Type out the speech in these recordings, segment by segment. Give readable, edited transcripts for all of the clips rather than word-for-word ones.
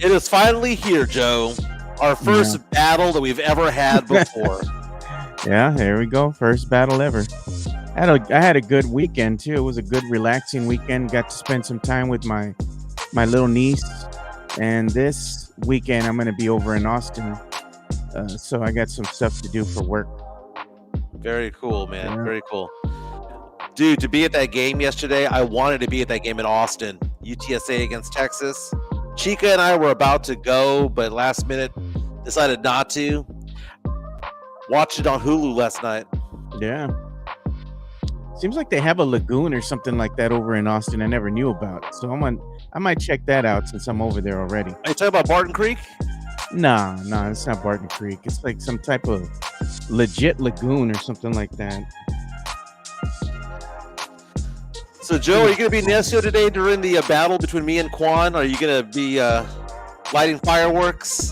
It is finally here, Joe. Our first battle that we've ever had before. Yeah, there we go. First battle ever. I had a good weekend too. It was a good relaxing weekend. Got to spend some time with my little niece. And this weekend I'm going to be over in Austin. So I got some stuff to do for work. Very cool, man. Yeah. Very cool. Dude, to be at that game yesterday, I wanted to be at that game in Austin. UTSA against Texas. Chica and I were about to go, but last minute decided not to. Watched it on Hulu last night. Yeah. Seems like they have a lagoon or something like that over in Austin I never knew about. So I might check that out since I'm over there already. Are you talking about Barton Creek? No, it's not Barton Creek. It's like some type of legit lagoon or something like that. So, Joe, are you going to be in Necio today during the battle between me and Quan? Are you going to be lighting fireworks?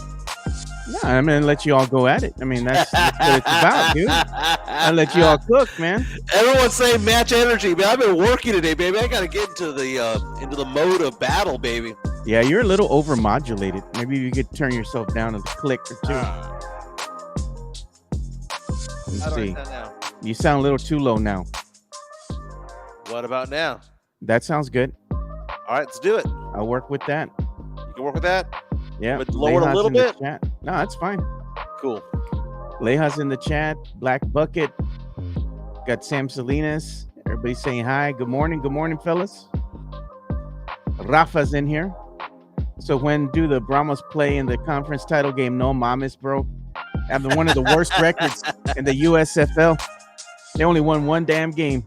No, I'm going to let you all go at it. I mean, that's what it's about, dude. I'll let you all cook, man. Everyone's saying match energy, man. I've been working today, baby. I got to get into the mode of battle, baby. Yeah, you're a little overmodulated. Maybe you could turn yourself down a click or two. Let's see. You sound a little too low now. What about now? That sounds good. All right, let's do it. I'll work with that. You can work with that? Yeah. But lower it a little bit? No, that's fine. Cool. Leja's in the chat. Black Bucket. Got Sam Salinas. Everybody saying hi. Good morning. Good morning, fellas. Rafa's in here. So when do the Brahmas play in the conference title game? No mames, bro. Having one of the worst records in the USFL. They only won one damn game.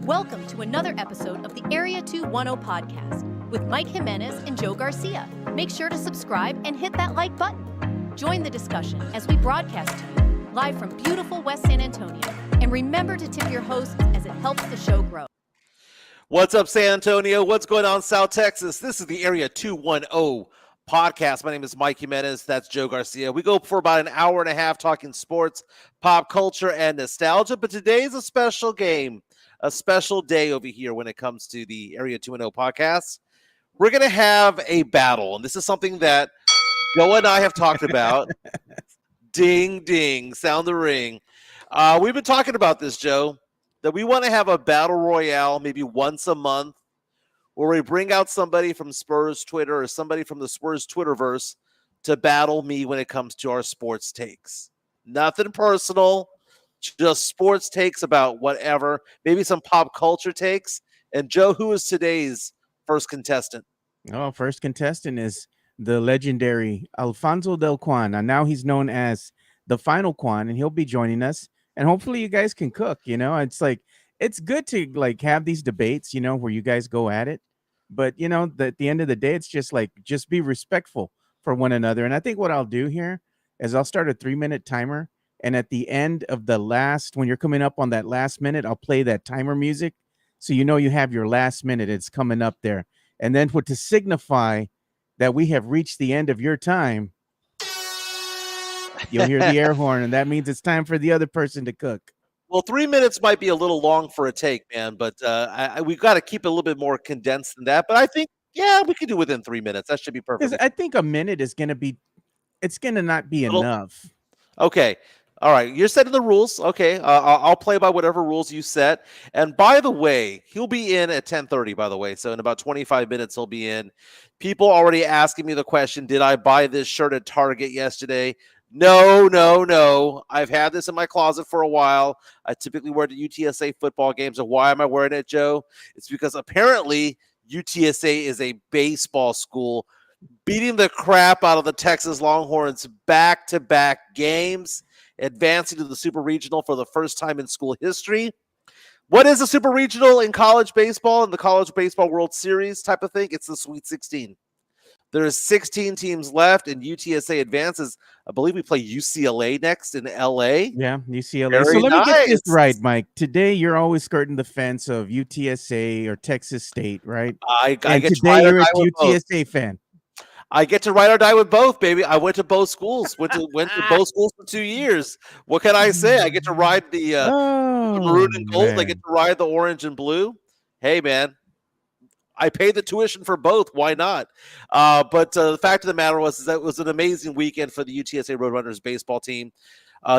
Welcome to another episode of the Area 210 podcast with Mike Jimenez and Joe Garcia. Make sure to subscribe and hit that like button. Join the discussion as we broadcast to you live from beautiful West San Antonio. And remember to tip your hosts as it helps the show grow. What's up, San Antonio? What's going on, South Texas? This is the Area 210 podcast. My name is Mike Jimenez. That's Joe Garcia. We go for about an hour and a half talking sports, pop culture, and nostalgia. But today's a special game, a special day over here when it comes to the Area 210 podcast. We're going to have a battle, and this is something that Joe and I have talked about. Ding, ding, sound the ring. We've been talking about this, Joe, that we want to have a battle royale maybe once a month where we bring out somebody from Spurs Twitter or somebody from the Spurs Twitterverse to battle me when it comes to our sports takes. Nothing personal, just sports takes about whatever, maybe some pop culture takes. And Joe, who is today's first contestant? Oh, first contestant is the legendary Alfonso del Quan. And now he's known as the Final Quan, and he'll be joining us. And hopefully you guys can cook. You know, it's like, it's good to like have these debates, you know, where you guys go at it. But, you know, at the end of the day, it's just like, just be respectful for one another. And I think what I'll do here is I'll start a 3-minute timer. And at the end of the last, when you're coming up on that last minute, I'll play that timer music. So you know you have your last minute. It's coming up there. And then to signify that we have reached the end of your time, you'll hear the air horn. And that means it's time for the other person to cook. Well, 3 minutes might be a little long for a take, man. But we've got to keep it a little bit more condensed than that. But I think, yeah, we could do within 3 minutes. That should be perfect. I think a minute is going to be, it's going to not be enough. Okay. All right, you're setting the rules. Okay, I'll play by whatever rules you set. And by the way, he'll be in at 10:30, by the way. So in about 25 minutes, he'll be in. People already asking me the question, did I buy this shirt at Target yesterday? No. I've had this in my closet for a while. I typically wear it to UTSA football games. And why am I wearing it, Joe? It's because apparently UTSA is a baseball school beating the crap out of the Texas Longhorns back-to-back games, advancing to the Super Regional for the first time in school history. What is a Super Regional in college baseball, in the College Baseball World Series type of thing? It's the Sweet 16. There's 16 teams left, and UTSA advances. I believe we play UCLA next in LA. Yeah, UCLA. Very so let me get this right, Mike. Today, you're always skirting the fence of UTSA or Texas State, right? I and get today, you're a UTSA fan. I get to ride or die with both, baby. I went to both schools. Went to both schools for 2 years. What can I say? I get to ride the maroon and gold. Man. I get to ride the orange and blue. Hey, man, I paid the tuition for both. Why not? But the fact of the matter is that it was an amazing weekend for the UTSA Roadrunners baseball team.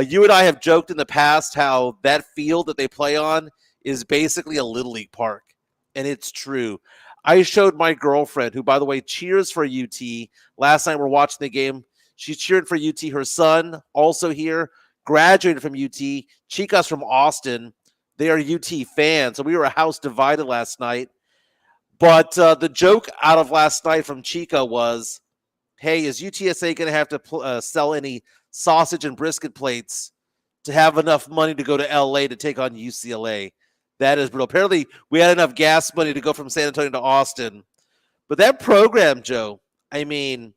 You and I have joked in the past how that field that they play on is basically a Little League park, and it's true. I showed my girlfriend, who, by the way, cheers for UT. Last night we're watching the game. She cheered for UT. Her son, also here, graduated from UT. Chica's from Austin. They are UT fans, so we were a house divided last night. But the joke out of last night from Chica was, hey, is UTSA going to have to sell any sausage and brisket plates to have enough money to go to LA to take on UCLA? That is brutal. Apparently, we had enough gas money to go from San Antonio to Austin. But that program, Joe, I mean,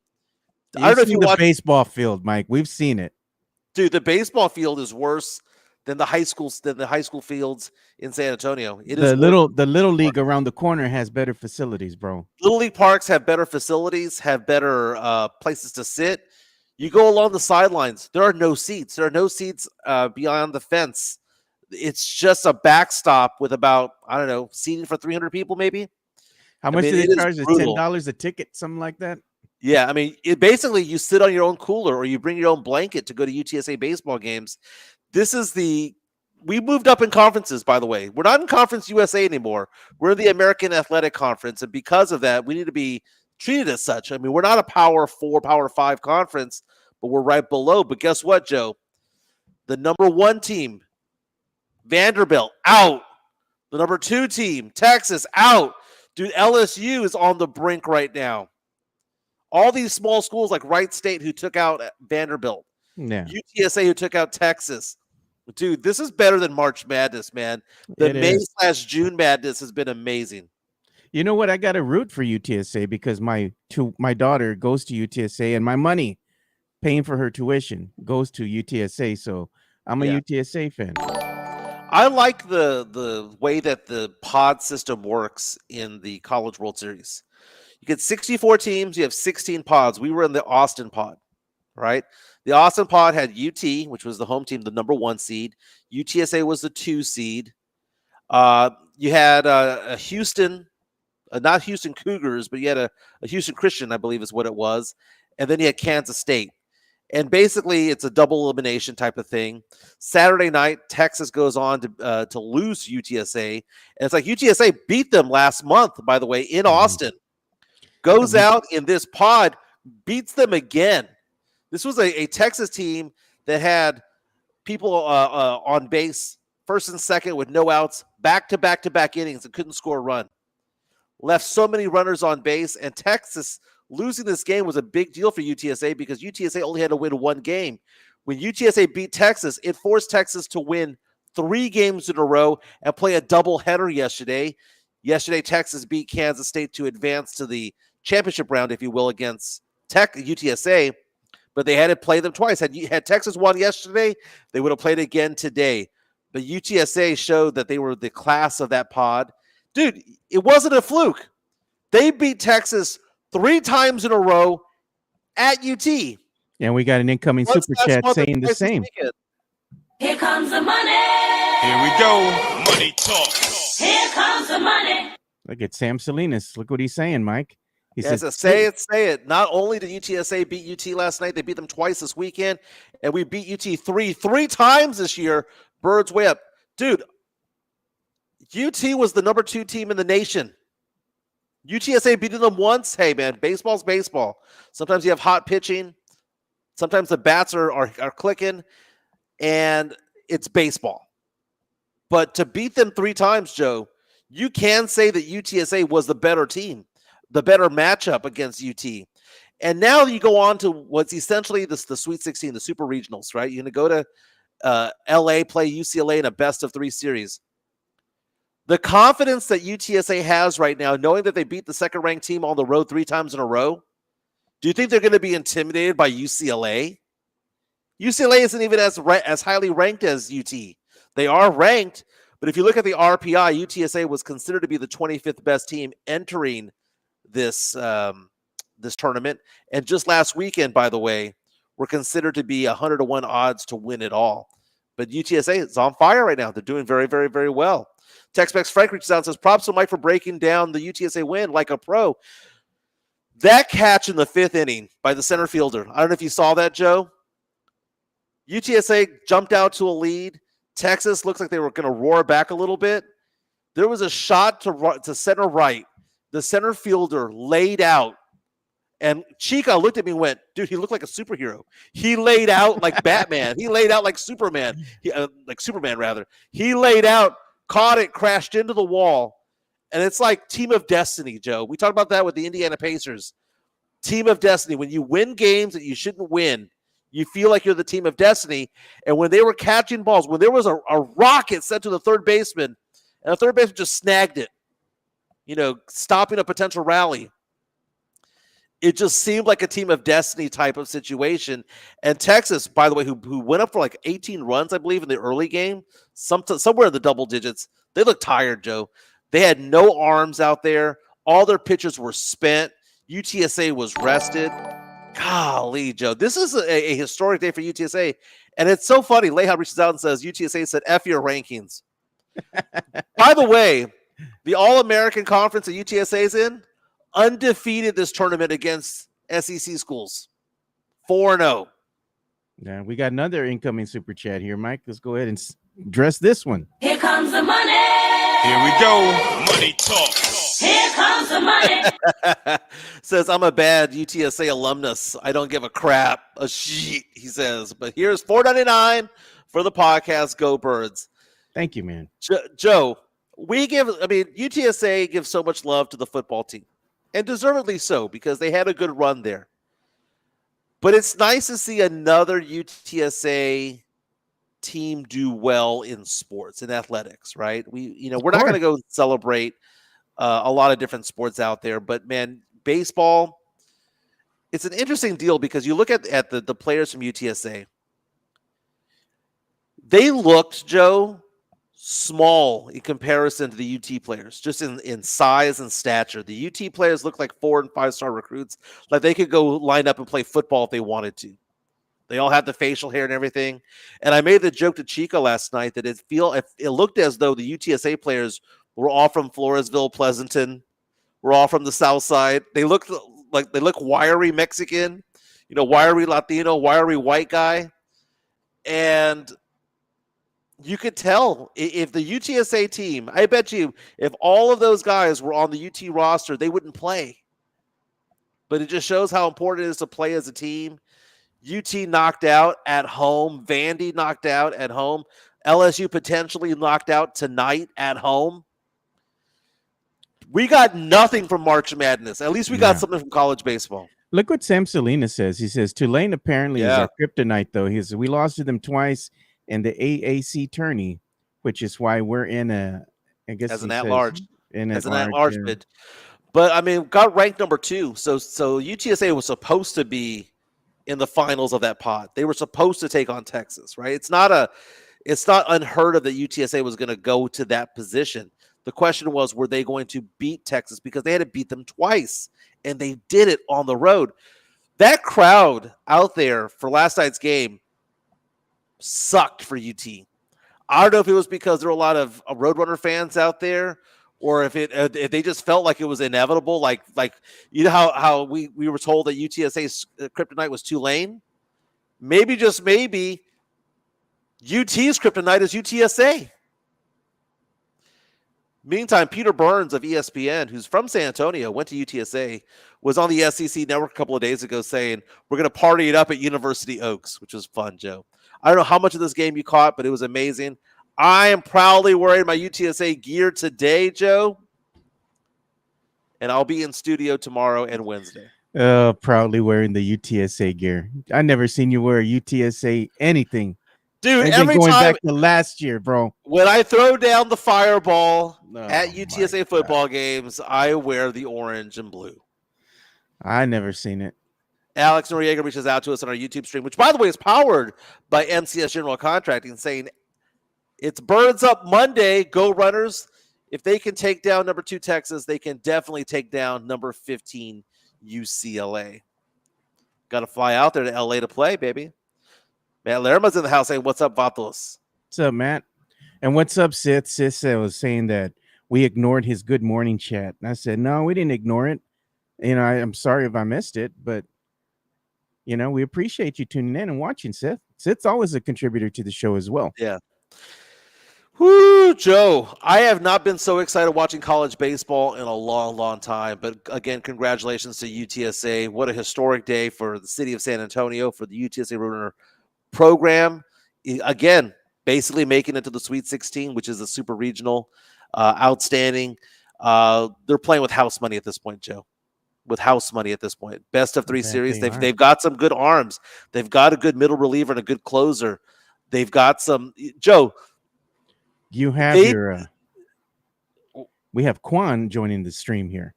I don't know if you watch the baseball field, Mike. We've seen it. Dude, the baseball field is worse than the high school fields in San Antonio. The little league around the corner has better facilities, bro. Little league parks have better facilities, have better places to sit. You go along the sidelines, there are no seats. There are no seats beyond the fence. It's just a backstop with about, I don't know, seating for 300 people maybe. How much do they charge? Is $10 a ticket, something like that? Yeah, I mean, basically you sit on your own cooler or you bring your own blanket to go to UTSA baseball games. We moved up in conferences, by the way. We're not in Conference USA anymore. We're in the American Athletic Conference, and because of that, we need to be treated as such. I mean, we're not a Power 4, Power 5 conference, but we're right below. But guess what, Joe? The number 1 team, Vanderbilt, out. The number 2 team, Texas, out. Dude, LSU is on the brink right now. All these small schools like Wright State who took out Vanderbilt. Yeah. UTSA who took out Texas. Dude, this is better than March Madness, man. The May/June Madness has been amazing. You know what? I got to root for UTSA because my daughter goes to UTSA and my money paying for her tuition goes to UTSA. So I'm a UTSA fan. I like the way that the pod system works in the College World Series. You get 64 teams. You have 16 pods. We were in the Austin pod, right? The Austin pod had UT, which was the home team, the number 1 seed. UTSA was the 2 seed. You had a Houston, not Houston Cougars, but you had a Houston Christian, I believe is what it was. And then you had Kansas State. And basically, it's a double elimination type of thing. Saturday night, Texas goes on to lose UTSA. And it's like UTSA beat them last month, by the way, in Austin. Goes out in this pod, beats them again. This was a Texas team that had people on base, first and second with no outs, back-to-back innings and couldn't score a run. Left so many runners on base, and Texas losing this game was a big deal for UTSA because UTSA only had to win 1 game. When UTSA beat Texas, it forced Texas to win 3 games in a row and play a doubleheader yesterday. Yesterday, Texas beat Kansas State to advance to the championship round, if you will, against UTSA, but they had to play them twice. Had Texas won yesterday, they would have played again today. But UTSA showed that they were the class of that pod. Dude, it wasn't a fluke. They beat Texas 3 times in a row at UT. And we got an incoming super chat saying the same. Here comes the money. Here we go. Money talk. Here comes the money. Look at Sam Salinas. Look what he's saying, Mike. He says, say it. Not only did UTSA beat UT last night, they beat them twice this weekend, and we beat UT three times this year. Birds way up. Dude, UT was the number 2 team in the nation. UTSA beating them once. Hey, man, baseball's baseball. Sometimes you have hot pitching. Sometimes the bats are clicking, and it's baseball. But to beat them 3 times, Joe, you can say that UTSA was the better team, the better matchup against UT. And now you go on to what's essentially the Sweet 16, the Super Regionals, right? You're going to go to LA, play UCLA in a best-of-3 series. The confidence that UTSA has right now, knowing that they beat the second-ranked team on the road 3 times in a row, do you think they're going to be intimidated by UCLA? UCLA isn't even as highly ranked as UT. They are ranked, but if you look at the RPI, UTSA was considered to be the 25th best team entering this tournament. And just last weekend, by the way, were considered to be 100-1 odds to win it all. But UTSA is on fire right now. They're doing very, very, very well. Tex-Mex Frank reaches out and says, props to Mike for breaking down the UTSA win like a pro. That catch in the 5th inning by the center fielder. I don't know if you saw that, Joe. UTSA jumped out to a lead. Texas looks like they were going to roar back a little bit. There was a shot to center right. The center fielder laid out. And Chica looked at me and went, dude, he looked like a superhero. He laid out like Batman. He laid out like Superman. Like Superman, rather. He laid out, caught it, crashed into the wall. And it's like team of destiny, Joe. We talked about that with the Indiana Pacers. Team of destiny. When you win games that you shouldn't win, you feel like you're the team of destiny. And when they were catching balls, when there was a rocket sent to the third baseman, and the third baseman just snagged it, stopping a potential rally, it just seemed like a team of destiny type of situation. And Texas, by the way, who went up for like 18 runs, I believe, in the early game, somewhere in the double digits, they looked tired, Joe. They had no arms out there. All their pitchers were spent. UTSA was rested. Golly, Joe. This is a historic day for UTSA. And it's so funny. Leha reaches out and says, UTSA said, F your rankings. By the way, the All-American Conference that UTSA is in, undefeated this tournament against SEC schools. 4-0. Yeah, we got another incoming super chat here, Mike. Let's go ahead and address this one. Here comes the money. Here we go. Money talk. Here comes the money. Says, I'm a bad UTSA alumnus. I don't give a crap. A sheet, he says. But here's $4.99 for the podcast. Go Birds. Thank you, man. Joe, UTSA gives so much love to the football team. And deservedly so, because they had a good run there. But it's nice to see another UTSA team do well in sports, in athletics, right? We're not going to go celebrate a lot of different sports out there, but man, baseball, it's an interesting deal because you look at the players from UTSA. They looked, Joe, small in comparison to the UT players, just in size and stature. The UT players look like 4- and 5-star recruits, like they could go line up and play football if they wanted to. They all have the facial hair and everything. And I made the joke to Chico last night that it looked as though the UTSA players were all from Floresville, Pleasanton. We're all from the South Side. They look wiry Mexican, wiry Latino, wiry white guy. And you could tell if the UTSA team, I bet you, if all of those guys were on the UT roster, they wouldn't play. But it just shows how important it is to play as a team. UT knocked out at home. Vandy knocked out at home. LSU potentially knocked out tonight at home. We got nothing from March Madness. At least we got something from college baseball. Look what Sam Salinas says. He says, Tulane apparently is our kryptonite, though. He says, we lost to them twice in the AAC tourney, which is why we're in an at-large bid. But, got ranked number 2. So UTSA was supposed to be in the finals of that pot. They were supposed to take on Texas, right? It's not unheard of that UTSA was going to go to that position. The question was, were they going to beat Texas? Because they had to beat them twice, and they did it on the road. That crowd out there for last night's game sucked for UT. I don't know if it was because there were a lot of Roadrunner fans out there, or if they just felt like it was inevitable, like how we were told that UTSA's kryptonite was Tulane. Maybe, just maybe, UT's kryptonite is UTSA. Meantime, Peter Burns of ESPN, who's from San Antonio, went to UTSA, was on the SEC Network a couple of days ago saying, we're going to party it up at University Oaks, which was fun, Joe. I don't know how much of this game you caught, but it was amazing. I am proudly wearing my UTSA gear today, Joe. And I'll be in studio tomorrow and Wednesday. Proudly wearing the UTSA gear. I never seen you wear a UTSA anything. Dude, every going time, back to last year, bro. When I throw down the fireball at UTSA football games, I wear the orange and blue. I never seen it. Alex Noriega reaches out to us on our YouTube stream, which, by the way, is powered by MCS General Contracting, saying it's Birds Up Monday. Go Runners. If they can take down number 2 Texas, they can definitely take down number 15 UCLA. Got to fly out there to LA to play, baby. Matt Lerma's in the house saying, what's up, Vatos? What's up, Matt? And what's up, Sith? Sith was saying that we ignored his good morning chat. And I said, no, we didn't ignore it. I'm sorry if I missed it, but we appreciate you tuning in and watching, Sith. Sith's always a contributor to the show as well. Yeah. Whoo, Joe, I have not been so excited watching college baseball in a long, long time. But again, congratulations to UTSA. What a historic day for the city of San Antonio, for the UTSA Roadrunner program. Again, basically making it to the Sweet 16, which is a super regional. Outstanding. They're playing with house money at this point, Joe. With house money at this point. Best of 3 series. They've got some good arms. They've got a good middle reliever and a good closer. They've got some – Joe – you have we have Quan joining the stream here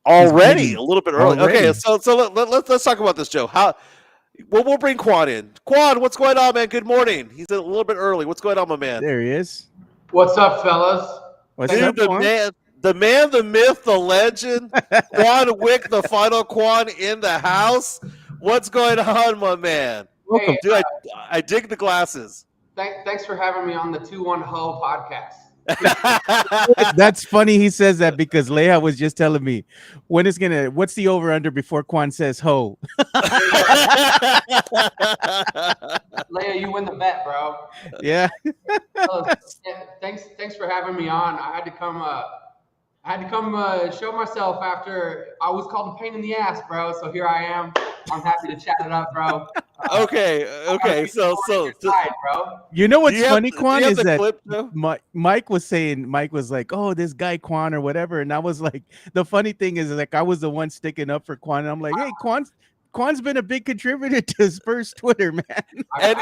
already, a little bit early. Already. Okay, so let's talk about this, Joe. We'll bring Quan in. Quan, what's going on, man? Good morning. He's a little bit early. What's going on, my man? There he is. What's up, fellas? What's up, the man, the myth, the legend, Quan Wick, the final Quan in the house. What's going on, my man? Welcome. Dude, I dig the glasses. Thanks for having me on the 2-1 Ho podcast. That's funny he says that because Leia was just telling me what's the over under before Quan says ho. Leia, you win the bet, bro. Yeah. Thanks for having me on. I had to come show myself after I was called a pain in the ass, bro. So here I am. I'm happy to chat it up, bro. Okay. So side, bro. You know what's funny, Quan, is that clip, Mike was like, oh, this guy Quan or whatever. And I was like, the funny thing is like I was the one sticking up for Quan. And I'm like, hey, Quan's been a big contributor to Spurs Twitter, man. And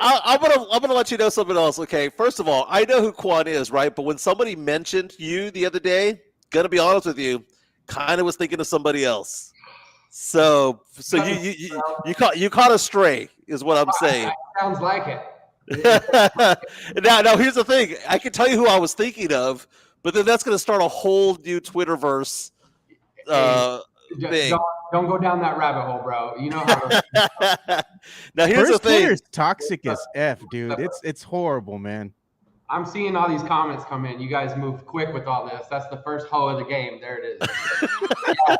I'm gonna let you know something else. Okay, first of all, I know who Quan is, right? But when somebody mentioned you the other day, gonna be honest with you, kind of was thinking of somebody else. So you caught a stray, is what I'm saying. Sounds like it. Now here's the thing. I can tell you who I was thinking of, but then that's gonna start a whole new Twitterverse thing. Don't go down that rabbit hole, bro. You know how. Now here's the thing. Twitter's toxic as F, dude. It's horrible, man. I'm seeing all these comments come in. You guys move quick with all this. That's the first hoe of the game. There it is. Yeah.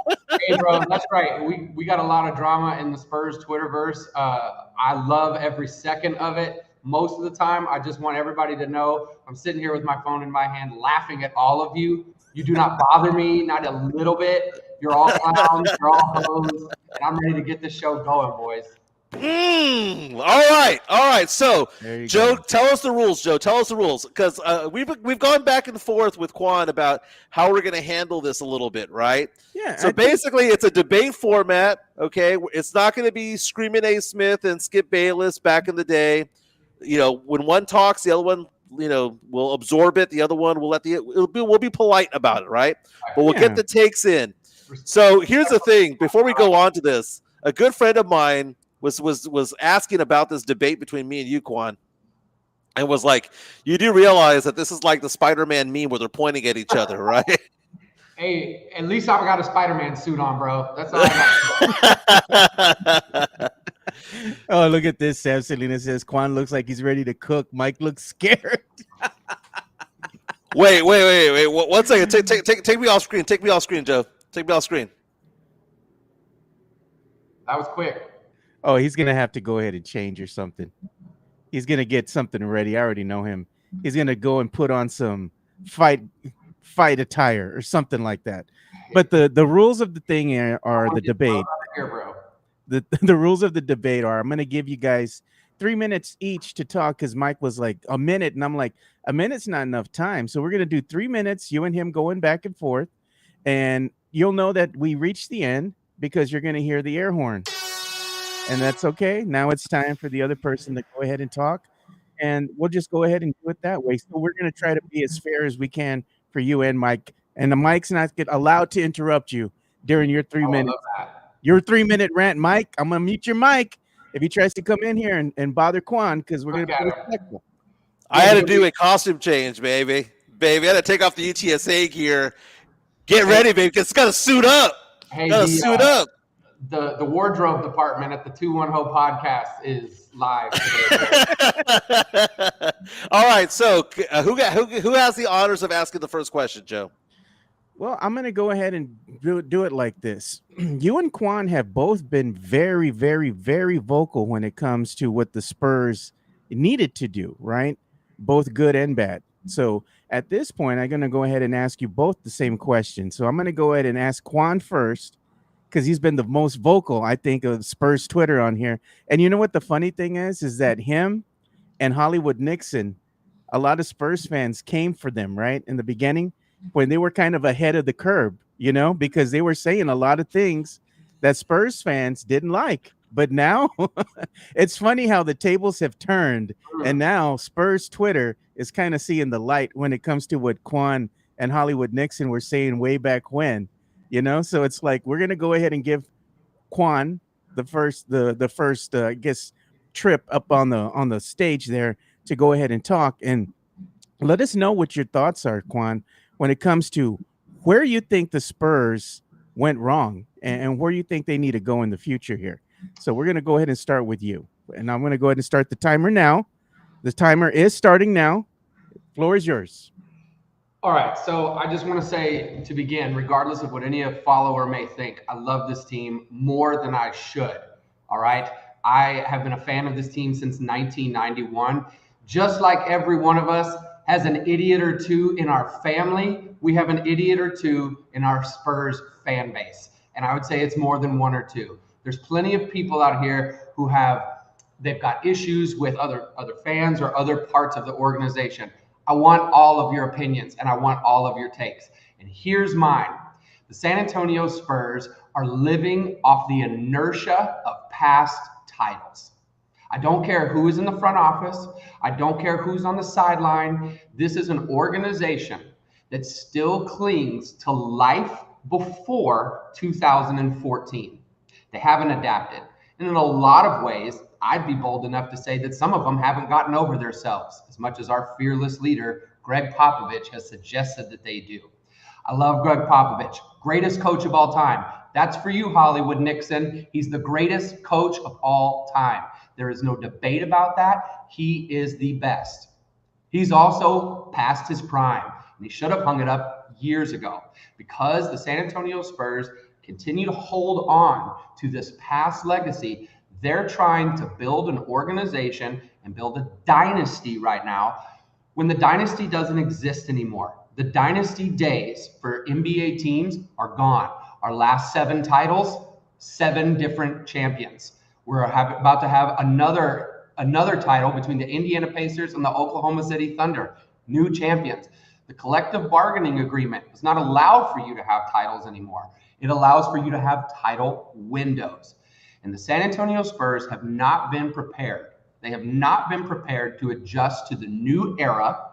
Hey, bro, that's right. We got a lot of drama in the Spurs Twitterverse. I love every second of it. Most of the time, I just want everybody to know I'm sitting here with my phone in my hand laughing at all of you. You do not bother me, not a little bit. You're all clowns. You're all hoes. And I'm ready to get this show going, boys. All right. So, Joe, tell us the rules. Joe, tell us the rules, because we've gone back and forth with Quan about how we're going to handle this a little bit, right? Yeah. So basically, it's a debate format. Okay, it's not going to be Screaming A. Smith and Skip Bayless back in the day. When one talks, the other one, will absorb it. The other one will we'll be polite about it, right? But we'll get the takes in. So here's the thing. Before we go on to this, a good friend of mine was asking about this debate between me and you, Quan, and was like, you do realize that this is like the Spider-Man meme where they're pointing at each other, right? Hey, at least I've got a Spider-Man suit on, bro. That's all I got. Oh, look at this. Sam Selena says Quan looks like he's ready to cook. Mike looks scared. Wait. 1 second. Take me off screen. Take me off screen, Joe. Take me off screen. That was quick. Oh, he's going to have to go ahead and change or something. He's going to get something ready. I already know him. He's going to go and put on some fight attire or something like that. But the rules of the thing are the debate. Here, bro. The rules of the debate are I'm going to give you guys 3 minutes each to talk because Mike was like a minute. And I'm like, a minute's not enough time. So we're going to do 3 minutes, you and him going back and forth. And you'll know that we reached the end because you're going to hear the air horn. And that's okay. Now it's time for the other person to go ahead and talk. And we'll just go ahead and do it that way. So we're going to try to be as fair as we can for you and Mike. And the Mike's not allowed to interrupt you during your 3 minutes. Your 3 minute rant, Mike. I'm going to mute your mic if he tries to come in here and bother Quan because we're going to be respectful. I had to do a costume change, baby. I had to take off the UTSA gear. Get ready, baby. It's got to suit up. Hey, got to suit up. the wardrobe department at the 210 podcast is live today. All right. So who has the honors of asking the first question, Joe? Well, I'm going to go ahead and do it like this. You and Quan have both been very, very, very vocal when it comes to what the Spurs needed to do, right? Both good and bad. So at this point, I'm going to go ahead and ask you both the same question. So I'm going to go ahead and ask Quan first, because he's been the most vocal, I think, of Spurs Twitter on here. And you know what the funny thing is that him and Hollywood Nixon, a lot of Spurs fans came for them, right? In the beginning, when they were kind of ahead of the curve, you know, because they were saying a lot of things that Spurs fans didn't like. But now it's funny how the tables have turned, and now Spurs Twitter is kind of seeing the light when it comes to what Quan and Hollywood Nixon were saying way back when, you know. So it's like we're gonna go ahead and give Quan the first I guess trip up on the stage there to go ahead and talk, and let us know what your thoughts are, Quan, when it comes to where you think the Spurs went wrong and where you think they need to go in the future here. So we're going to go ahead and start with you. And I'm going to go ahead and start the timer now. The timer is starting now. Floor is yours. All right. So I just want to say to begin, regardless of what any follower may think, I love this team more than I should. All right. I have been a fan of this team since 1991. Just like every one of us has an idiot or two in our family, we have an idiot or two in our Spurs fan base. And I would say it's more than one or two. There's plenty of people out here who they've got issues with other fans or other parts of the organization. I want all of your opinions and I want all of your takes. And here's mine. The San Antonio Spurs are living off the inertia of past titles. I don't care who is in the front office. I don't care who's on the sideline. This is an organization that still clings to life before 2014. They haven't adapted. And in a lot of ways, I'd be bold enough to say that some of them haven't gotten over themselves, as much as our fearless leader, Gregg Popovich, has suggested that they do. I love Gregg Popovich, greatest coach of all time. That's for you, Hollywood Nixon. He's the greatest coach of all time. There is no debate about that. He is the best. He's also past his prime, and he should have hung it up years ago, because the San Antonio Spurs continue to hold on to this past legacy. They're trying to build an organization and build a dynasty right now when the dynasty doesn't exist anymore. The dynasty days for NBA teams are gone. Our last 7 titles, 7 different champions. We're about to have another title between the Indiana Pacers and the Oklahoma City Thunder, new champions. The collective bargaining agreement does not allow for you to have titles anymore. It allows for you to have title windows. And the San Antonio Spurs have not been prepared. They have not been prepared to adjust to the new era,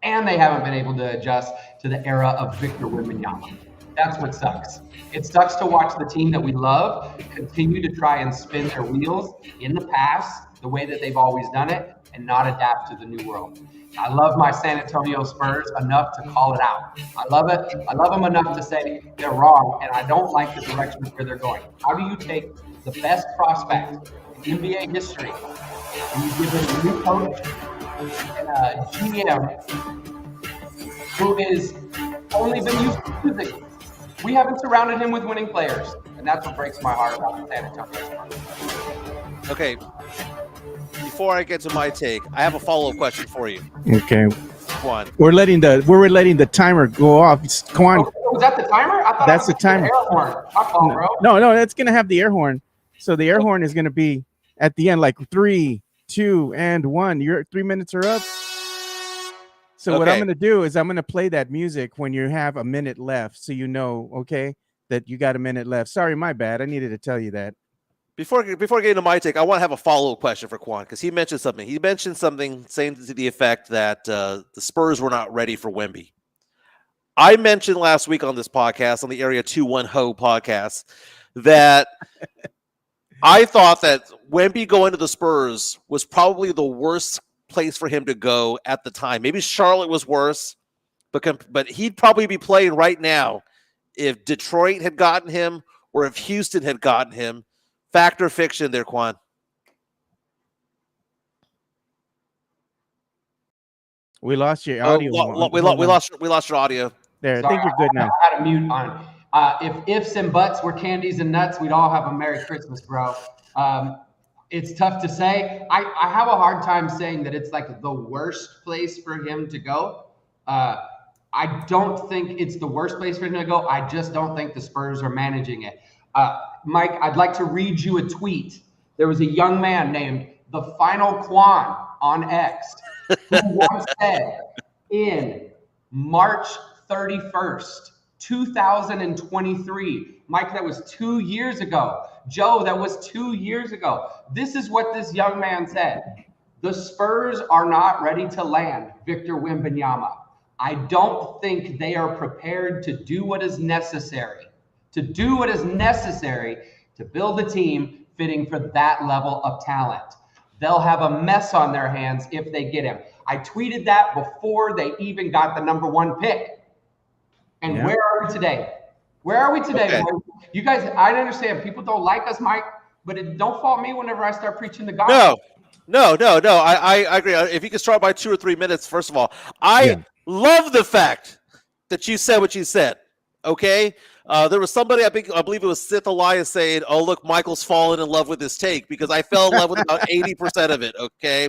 and they haven't been able to adjust to the era of Victor Wembanyama. That's what sucks. It sucks to watch the team that we love continue to try and spin their wheels in the past, the way that they've always done it, and not adapt to the new world. I love my San Antonio Spurs enough to call it out. I love it. I love them enough to say they're wrong, and I don't like the direction where they're going. How do you take the best prospect in NBA history and you give him a new coach and a GM who is only been used to losing? We haven't surrounded him with winning players, and that's what breaks my heart about the San Antonio Spurs. Okay. Before I get to my take, I have a follow-up question for you. Okay. Quan. We're letting the timer go off. Quan. Oh, was that the timer? I thought That's the timer. Air horn. My fault, bro. No, that's gonna have the air horn. So the air horn is gonna be at the end, like 3, 2, and 1. Your 3 minutes are up. So what I'm gonna do is I'm gonna play that music when you have a minute left, so you know, okay, that you got a minute left. Sorry, my bad. I needed to tell you that. Before getting to my take, I want to have a follow-up question for Quan, because he mentioned something. He mentioned something saying to the effect that the Spurs were not ready for Wemby. I mentioned last week on this podcast, on the Area 210 podcast, that I thought that Wemby going to the Spurs was probably the worst place for him to go at the time. Maybe Charlotte was worse, but he'd probably be playing right now if Detroit had gotten him, or if Houston had gotten him. Fact or fiction there, Quan? We lost your audio. We lost your audio. There, Sorry, I think you're good now. I had a mute on. If ifs and buts were candies and nuts, we'd all have a Merry Christmas, bro. It's tough to say. I have a hard time saying that it's like the worst place for him to go. I don't think it's the worst place for him to go. I just don't think the Spurs are managing it. Mike, I'd like to read you a tweet. There was a young man named The Final Quan on X who once said in March 31st, 2023. Mike, that was 2 years ago. Joe, that was 2 years ago. This is what this young man said. The Spurs are not ready to land Victor Wembanyama. I don't think they are prepared to do what is necessary, to build a team fitting for that level of talent. They'll have a mess on their hands if they get him. I tweeted that before they even got the number 1 pick. And where are we today? Okay. Boys? You guys, I understand people don't like us, Mike, but don't fault me whenever I start preaching the gospel. No. I agree. If you can start by 2 or 3 minutes, first of all, I love the fact that you said what you said. Okay. There was somebody, I believe it was Sith Elias, saying, "Oh, look, Michael's fallen in love with this take," because I fell in love with about 80% of it. Okay.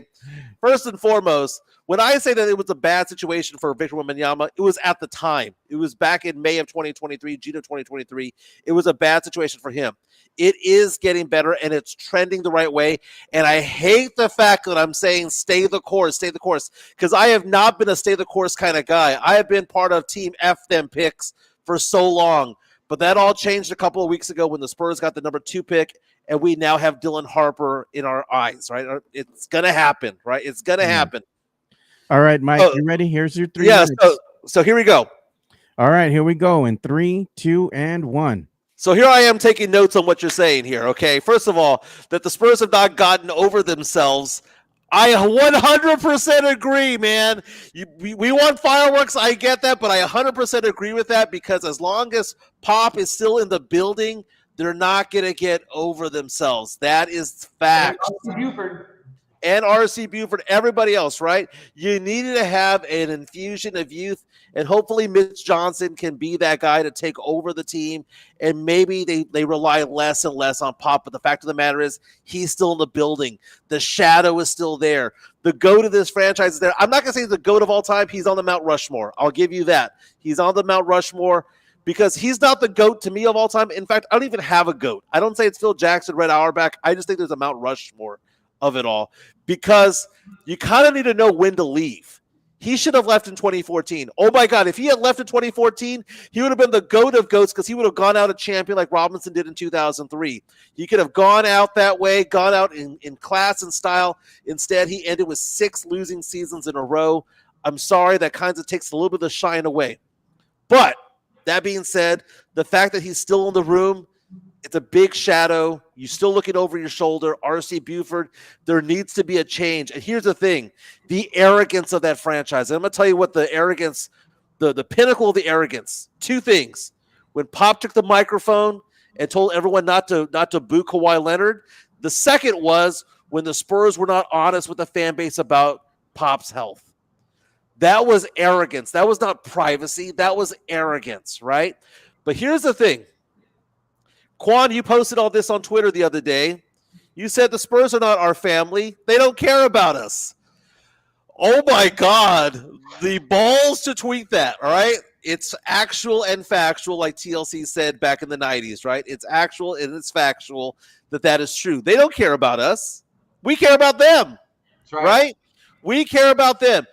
First and foremost, when I say that it was a bad situation for Victor Wembanyama, it was at the time. It was back in May of 2023, June of 2023. It was a bad situation for him. It is getting better, and it's trending the right way. And I hate the fact that I'm saying stay the course, because I have not been a stay the course kind of guy. I have been part of Team F them picks for so long. But that all changed a couple of weeks ago when the Spurs got the number 2 pick, and we now have Dylan Harper in our eyes, right? It's going to happen, right? It's going to happen. All right, Mike, you ready? Here's your 3 minutes. So here we go. All right, here we go in 3, 2, and 1. So here I am taking notes on what you're saying here, okay? First of all, that the Spurs have not gotten over themselves. I 100% agree, man. We want fireworks. I get that, but I 100% agree with that, because as long as Pop is still in the building, they're not going to get over themselves. That is fact. And R.C. Buford, everybody else, right? You needed to have an infusion of youth, and hopefully Mitch Johnson can be that guy to take over the team, and maybe they rely less and less on Pop. But the fact of the matter is he's still in the building. The shadow is still there. The GOAT of this franchise is there. I'm not going to say he's the GOAT of all time. He's on the Mount Rushmore. I'll give you that. He's on the Mount Rushmore, because he's not the GOAT to me of all time. In fact, I don't even have a GOAT. I don't say it's Phil Jackson, Red Auerbach. I just think there's a Mount Rushmore of it all, because you kind of need to know when to leave. He should have left in 2014. Oh my God, if he had left in 2014, he would have been the GOAT of GOATs, because he would have gone out a champion like Robinson did in 2003. He could have gone out that way, gone out in class and style. Instead, he ended with 6 losing seasons in a row. I'm sorry, that kind of takes a little bit of the shine away. But that being said, the fact that he's still in the room, it's a big shadow. You're still looking over your shoulder. R.C. Buford, there needs to be a change. And here's the thing, the arrogance of that franchise. And I'm going to tell you what the arrogance, the pinnacle of the arrogance, 2 things. When Pop took the microphone and told everyone not to boo Kawhi Leonard. The second was when the Spurs were not honest with the fan base about Pop's health. That was arrogance. That was not privacy. That was arrogance, right? But here's the thing. Quan, you posted all this on Twitter the other day. You said the Spurs are not our family. They don't care about us. Oh, my God. The balls to tweet that, all right? It's actual and factual, like TLC said back in the 90s, right? It's actual and it's factual that is true. They don't care about us. We care about them, That's right? We care about them.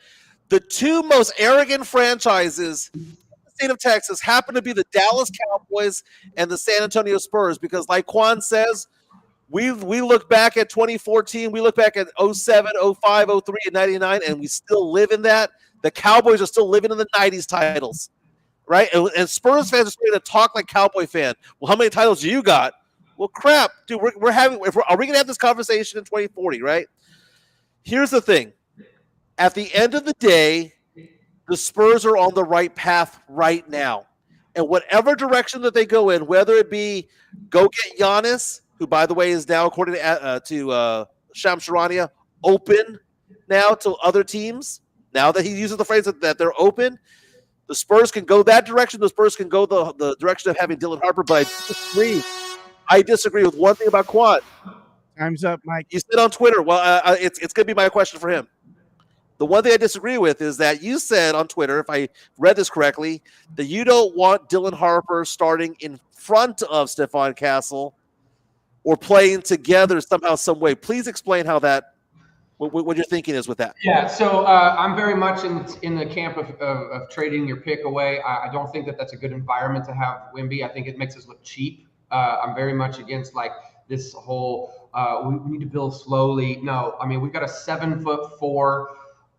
The 2 most arrogant franchises state of Texas happen to be the Dallas Cowboys and the San Antonio Spurs, because like Quan says, we look back at 2014, we look back at 07, 05, 03, and 99, and we still live in that. The Cowboys are still living in the 90s titles, right? And Spurs fans are starting to talk like Cowboy fan. Well, how many titles do you got? Well, crap, dude, are we going to have this conversation in 2040, right? Here's the thing. At the end of the day, the Spurs are on the right path right now. and whatever direction that they go in, whether it be go get Giannis, who by the way is now according to Shams Charania open now to other teams. Now that he uses the phrase that they're open, the Spurs can go that direction. The Spurs can go the direction of having Dylan Harper, but I disagree with one thing about Quan. Time's up, Mike. You said on Twitter, well, it's going to be my question for him. The one thing I disagree with is that you said on Twitter, if I read this correctly, that you don't want Dylan Harper starting in front of Stephon Castle or playing together somehow, some way. Please explain how that, what your thinking is with that. Yeah, so I'm very much in the camp of trading your pick away. I don't think that that's a good environment to have Wemby. I think it makes us look cheap. I'm very much against like this whole we need to build slowly. No, I mean, we've got a 7'4".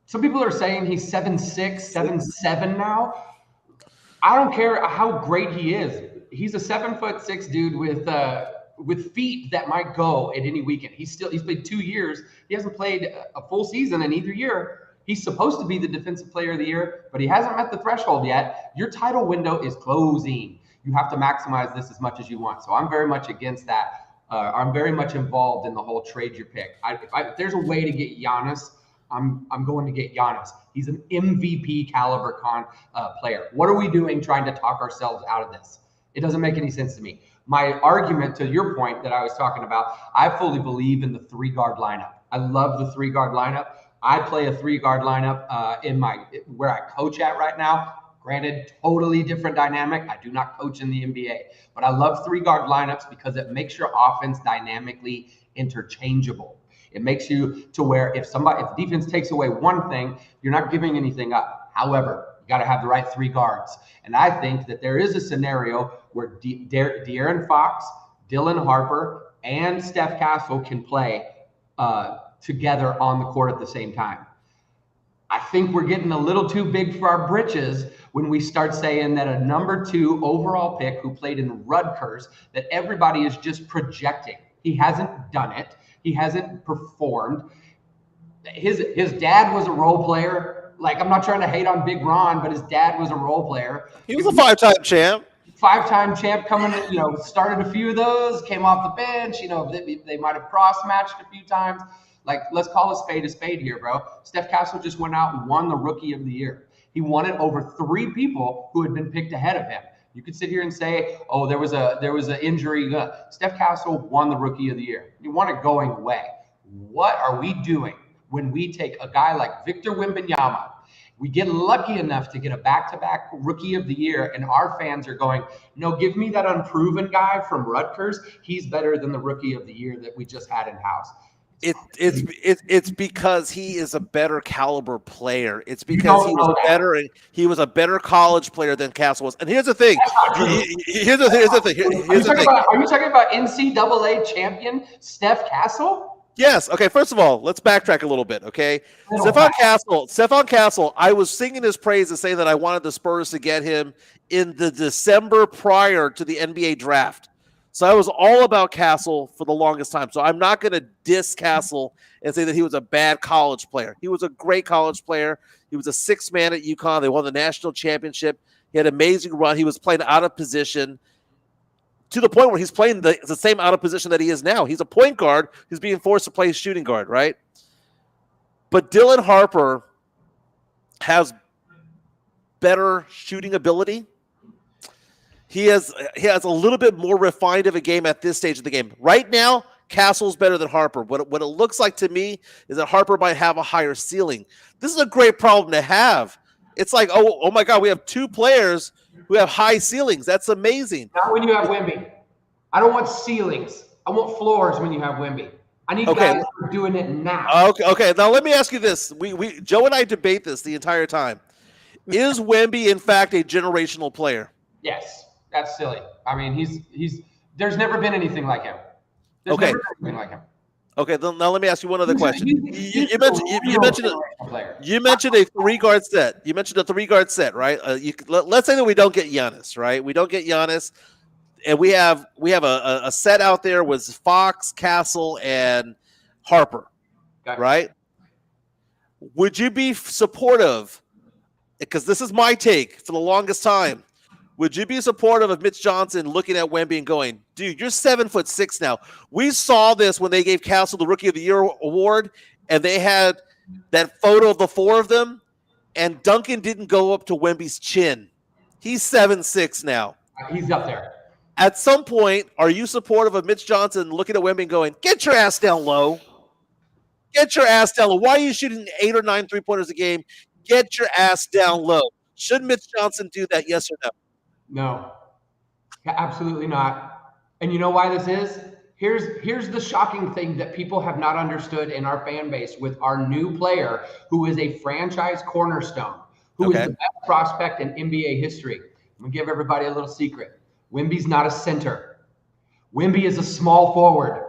Some people are saying he's 7'6", 7'7" now. I don't care how great he is. He's a 7'6" dude with feet that might go at any weekend. He's played 2 years. He hasn't played a full season in either year. He's supposed to be the defensive player of the year, but he hasn't met the threshold yet. Your title window is closing. You have to maximize this as much as you want. So I'm very much against that. I'm very much involved in the whole trade your pick. If there's a way to get Giannis, I'm going to get Giannis. He's an MVP caliber player. What are we doing trying to talk ourselves out of this? It doesn't make any sense to me. My argument to your point that I was talking about, I fully believe in the 3-guard lineup. I love the 3-guard lineup. I play a 3-guard lineup in where I coach at right now. Granted, totally different dynamic. I do not coach in the NBA, but I love 3-guard lineups because it makes your offense dynamically interchangeable. It makes you to where if defense takes away one thing, you're not giving anything up. However, you got to have the right 3 guards. And I think that there is a scenario where De'Aaron Fox, Dylan Harper, and Steph Castle can play together on the court at the same time. I think we're getting a little too big for our britches when we start saying that a number 2 overall pick who played in Rutgers, that everybody is just projecting. He hasn't done it. He hasn't performed. His dad was a role player. Like, I'm not trying to hate on Big Ron, but his dad was a role player. He was a 5-time champ. 5-time champ coming, started a few of those, came off the bench. They might have cross-matched a few times. Like, let's call a spade here, bro. Steph Castle just went out and won the Rookie of the Year. He won it over 3 people who had been picked ahead of him. You could sit here and say, oh, there was an injury. Steph Castle won the Rookie of the Year. He won it going away. What are we doing when we take a guy like Victor Wembanyama? We get lucky enough to get a back-to-back Rookie of the Year, and our fans are going, no, give me that unproven guy from Rutgers. He's better than the Rookie of the Year that we just had in-house. It's because he is a better caliber player. It's because he was a better college player than Castle was. And here's the thing. Here's the thing. Are you talking about NCAA champion Steph Castle? Yes. Okay. First of all, let's backtrack a little bit. Okay. Stephon Castle. I was singing his praises, saying that I wanted the Spurs to get him in the December prior to the NBA draft. So I was all about Castle for the longest time. So I'm not going to diss Castle and say that he was a bad college player. He was a great college player. He was a 6th man at UConn. They won the national championship. He had an amazing run. He was playing out of position to the point where he's playing the same out of position that he is now. He's a point guard. He's being forced to play shooting guard, right? But Dylan Harper has better shooting ability. He has a little bit more refined of a game at this stage of the game. Right now, Castle's better than Harper. What it looks like to me is that Harper might have a higher ceiling. This is a great problem to have. It's like, oh my God, we have 2 players who have high ceilings. That's amazing. Not when you have Wemby. I don't want ceilings. I want floors when you have Wemby. I need guys who are doing it now. Okay. Now let me ask you this. We Joe and I debate this the entire time. Is Wemby in fact a generational player? Yes. That's silly. I mean, he's there's never been anything like him. There's never been anything like him. Okay, then now let me ask you one other question. You mentioned a 3-guard set. You mentioned a 3-guard set, right? Let's say that we don't get Giannis, right? We don't get Giannis, and we have a set out there with Fox, Castle, and Harper, right? Would you be supportive? Because this is my take for the longest time. Would you be supportive of Mitch Johnson looking at Wemby and going, dude, you're 7'6" now? We saw this when they gave Castle the Rookie of the Year award, and they had that photo of the four of them, and Duncan didn't go up to Wemby's chin. He's 7'6" now. He's up there. At some point, are you supportive of Mitch Johnson looking at Wemby and going, get your ass down low? Get your ass down low. Why are you shooting 8 or 9 3-pointers a game? Get your ass down low. Should Mitch Johnson do that, yes or no? No, absolutely not. And you know why this is? Here's the shocking thing that people have not understood in our fan base with our new player who is a franchise cornerstone, who is the best prospect in NBA history. I'm going to give everybody a little secret. Wemby's not a center. Wemby is a small forward.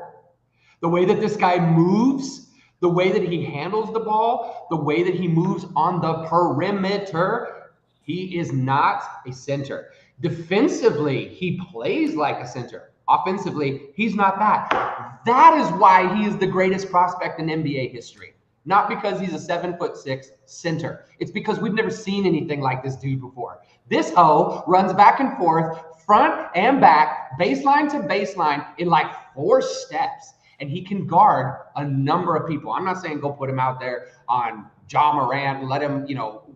The way that this guy moves, the way that he handles the ball, the way that he moves on the perimeter, he is not a center. Defensively, he plays like a center. Offensively, he's not that. That is why he is the greatest prospect in NBA history. Not because he's a 7'6" center. It's because we've never seen anything like this dude before. This hoe runs back and forth, front and back, baseline to baseline in like 4 steps. And he can guard a number of people. I'm not saying go put him out there on Ja Morant and let him,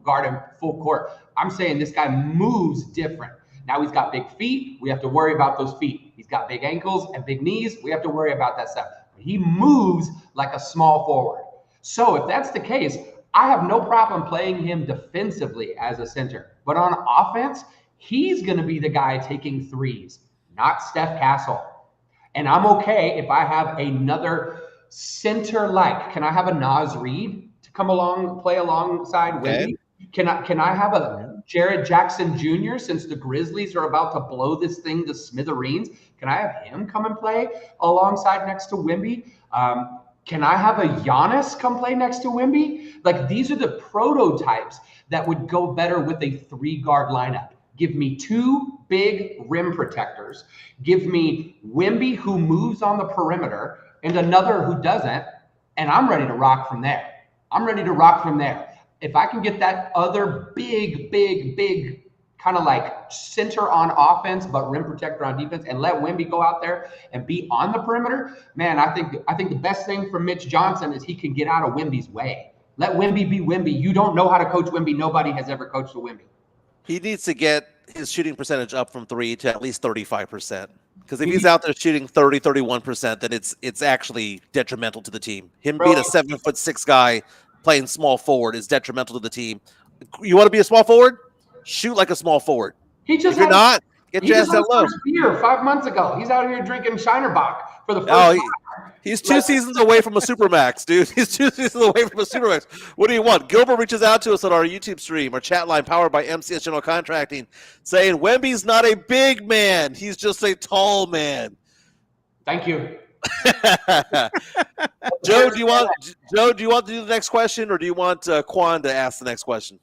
guard him full court. I'm saying this guy moves different. Now he's got big feet. We have to worry about those feet. He's got big ankles and big knees. We have to worry about that stuff. He moves like a small forward. So if that's the case, I have no problem playing him defensively as a center. But on offense, he's going to be the guy taking threes, not Steph Castle. And I'm okay if I have another center-like. Can I have a Naz Reid to come along, play alongside Wemby? Can I have a Jared Jackson Jr. since the Grizzlies are about to blow this thing to smithereens? Can I have him come and play alongside next to Wemby? Can I have a Giannis come play next to Wemby? Like, these are the prototypes that would go better with a 3-guard lineup. Give me 2 big rim protectors. Give me Wemby who moves on the perimeter and another who doesn't, and I'm ready to rock from there. If I can get that other big kind of like center on offense, but rim protector on defense, and let Wemby go out there and be on the perimeter, man, I think the best thing for Mitch Johnson is he can get out of Wemby's way. Let Wemby be Wemby. You don't know how to coach Wemby. Nobody has ever coached a Wemby. He needs to get his shooting percentage up from 3 to at least 35%. Because if he's out there shooting 30, 31%, then it's actually detrimental to the team. Him being a 7'6" guy playing small forward is detrimental to the team. You want to be a small forward? Shoot like a small forward. If you're not, get your ass down low. Beer 5 months ago. He's out here drinking Shinerbach for the first time. He's 2 seasons away from a Supermax, dude. He's 2 seasons away from a Supermax. What do you want? Gilbert reaches out to us on our YouTube stream, our chat line powered by MCS General Contracting, saying Wemby's not a big man. He's just a tall man. Thank you. Joe, do you want to do the next question, or do you want Quan to ask the next question?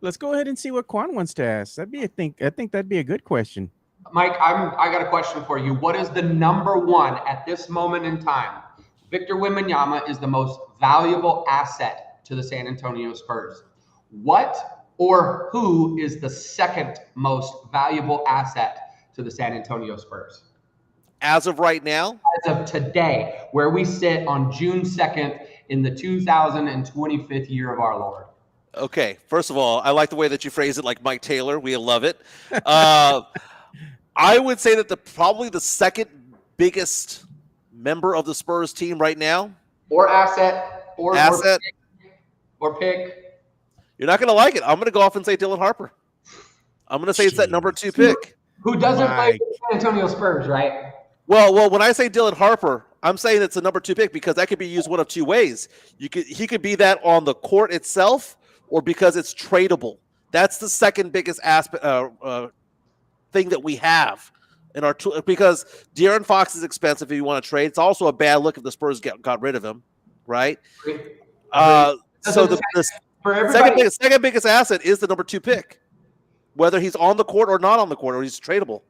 Let's go ahead and see what Quan wants to ask. I think that'd be a good question. Mike, I got a question for you. What is the number one at this moment in time? Victor Wembanyama is the most valuable asset to the San Antonio Spurs. What or who is the second most valuable asset to the San Antonio Spurs? As of right now? As of today, where we sit on June 2nd in the 2025th year of our Lord. Okay, first of all, I like the way that you phrase it like Mike Taylor. We love it. I would say that probably the second biggest member of the Spurs team right now. Or asset. Or pick. You're not going to like it. I'm going to go off and say Dylan Harper. I'm going to say it's that number 2 pick. Who doesn't play for the San Antonio Spurs, right? Well, when I say Dylan Harper, I'm saying it's a number 2 pick because that could be used one of 2 ways. He could be that on the court itself or because it's tradable. That's the second biggest aspect thing that we have in our tool, because De'Aaron Fox is expensive if you want to trade. It's also a bad look if the Spurs got rid of him, right? So the second biggest asset is the number 2 pick, whether he's on the court or not on the court, or he's tradable.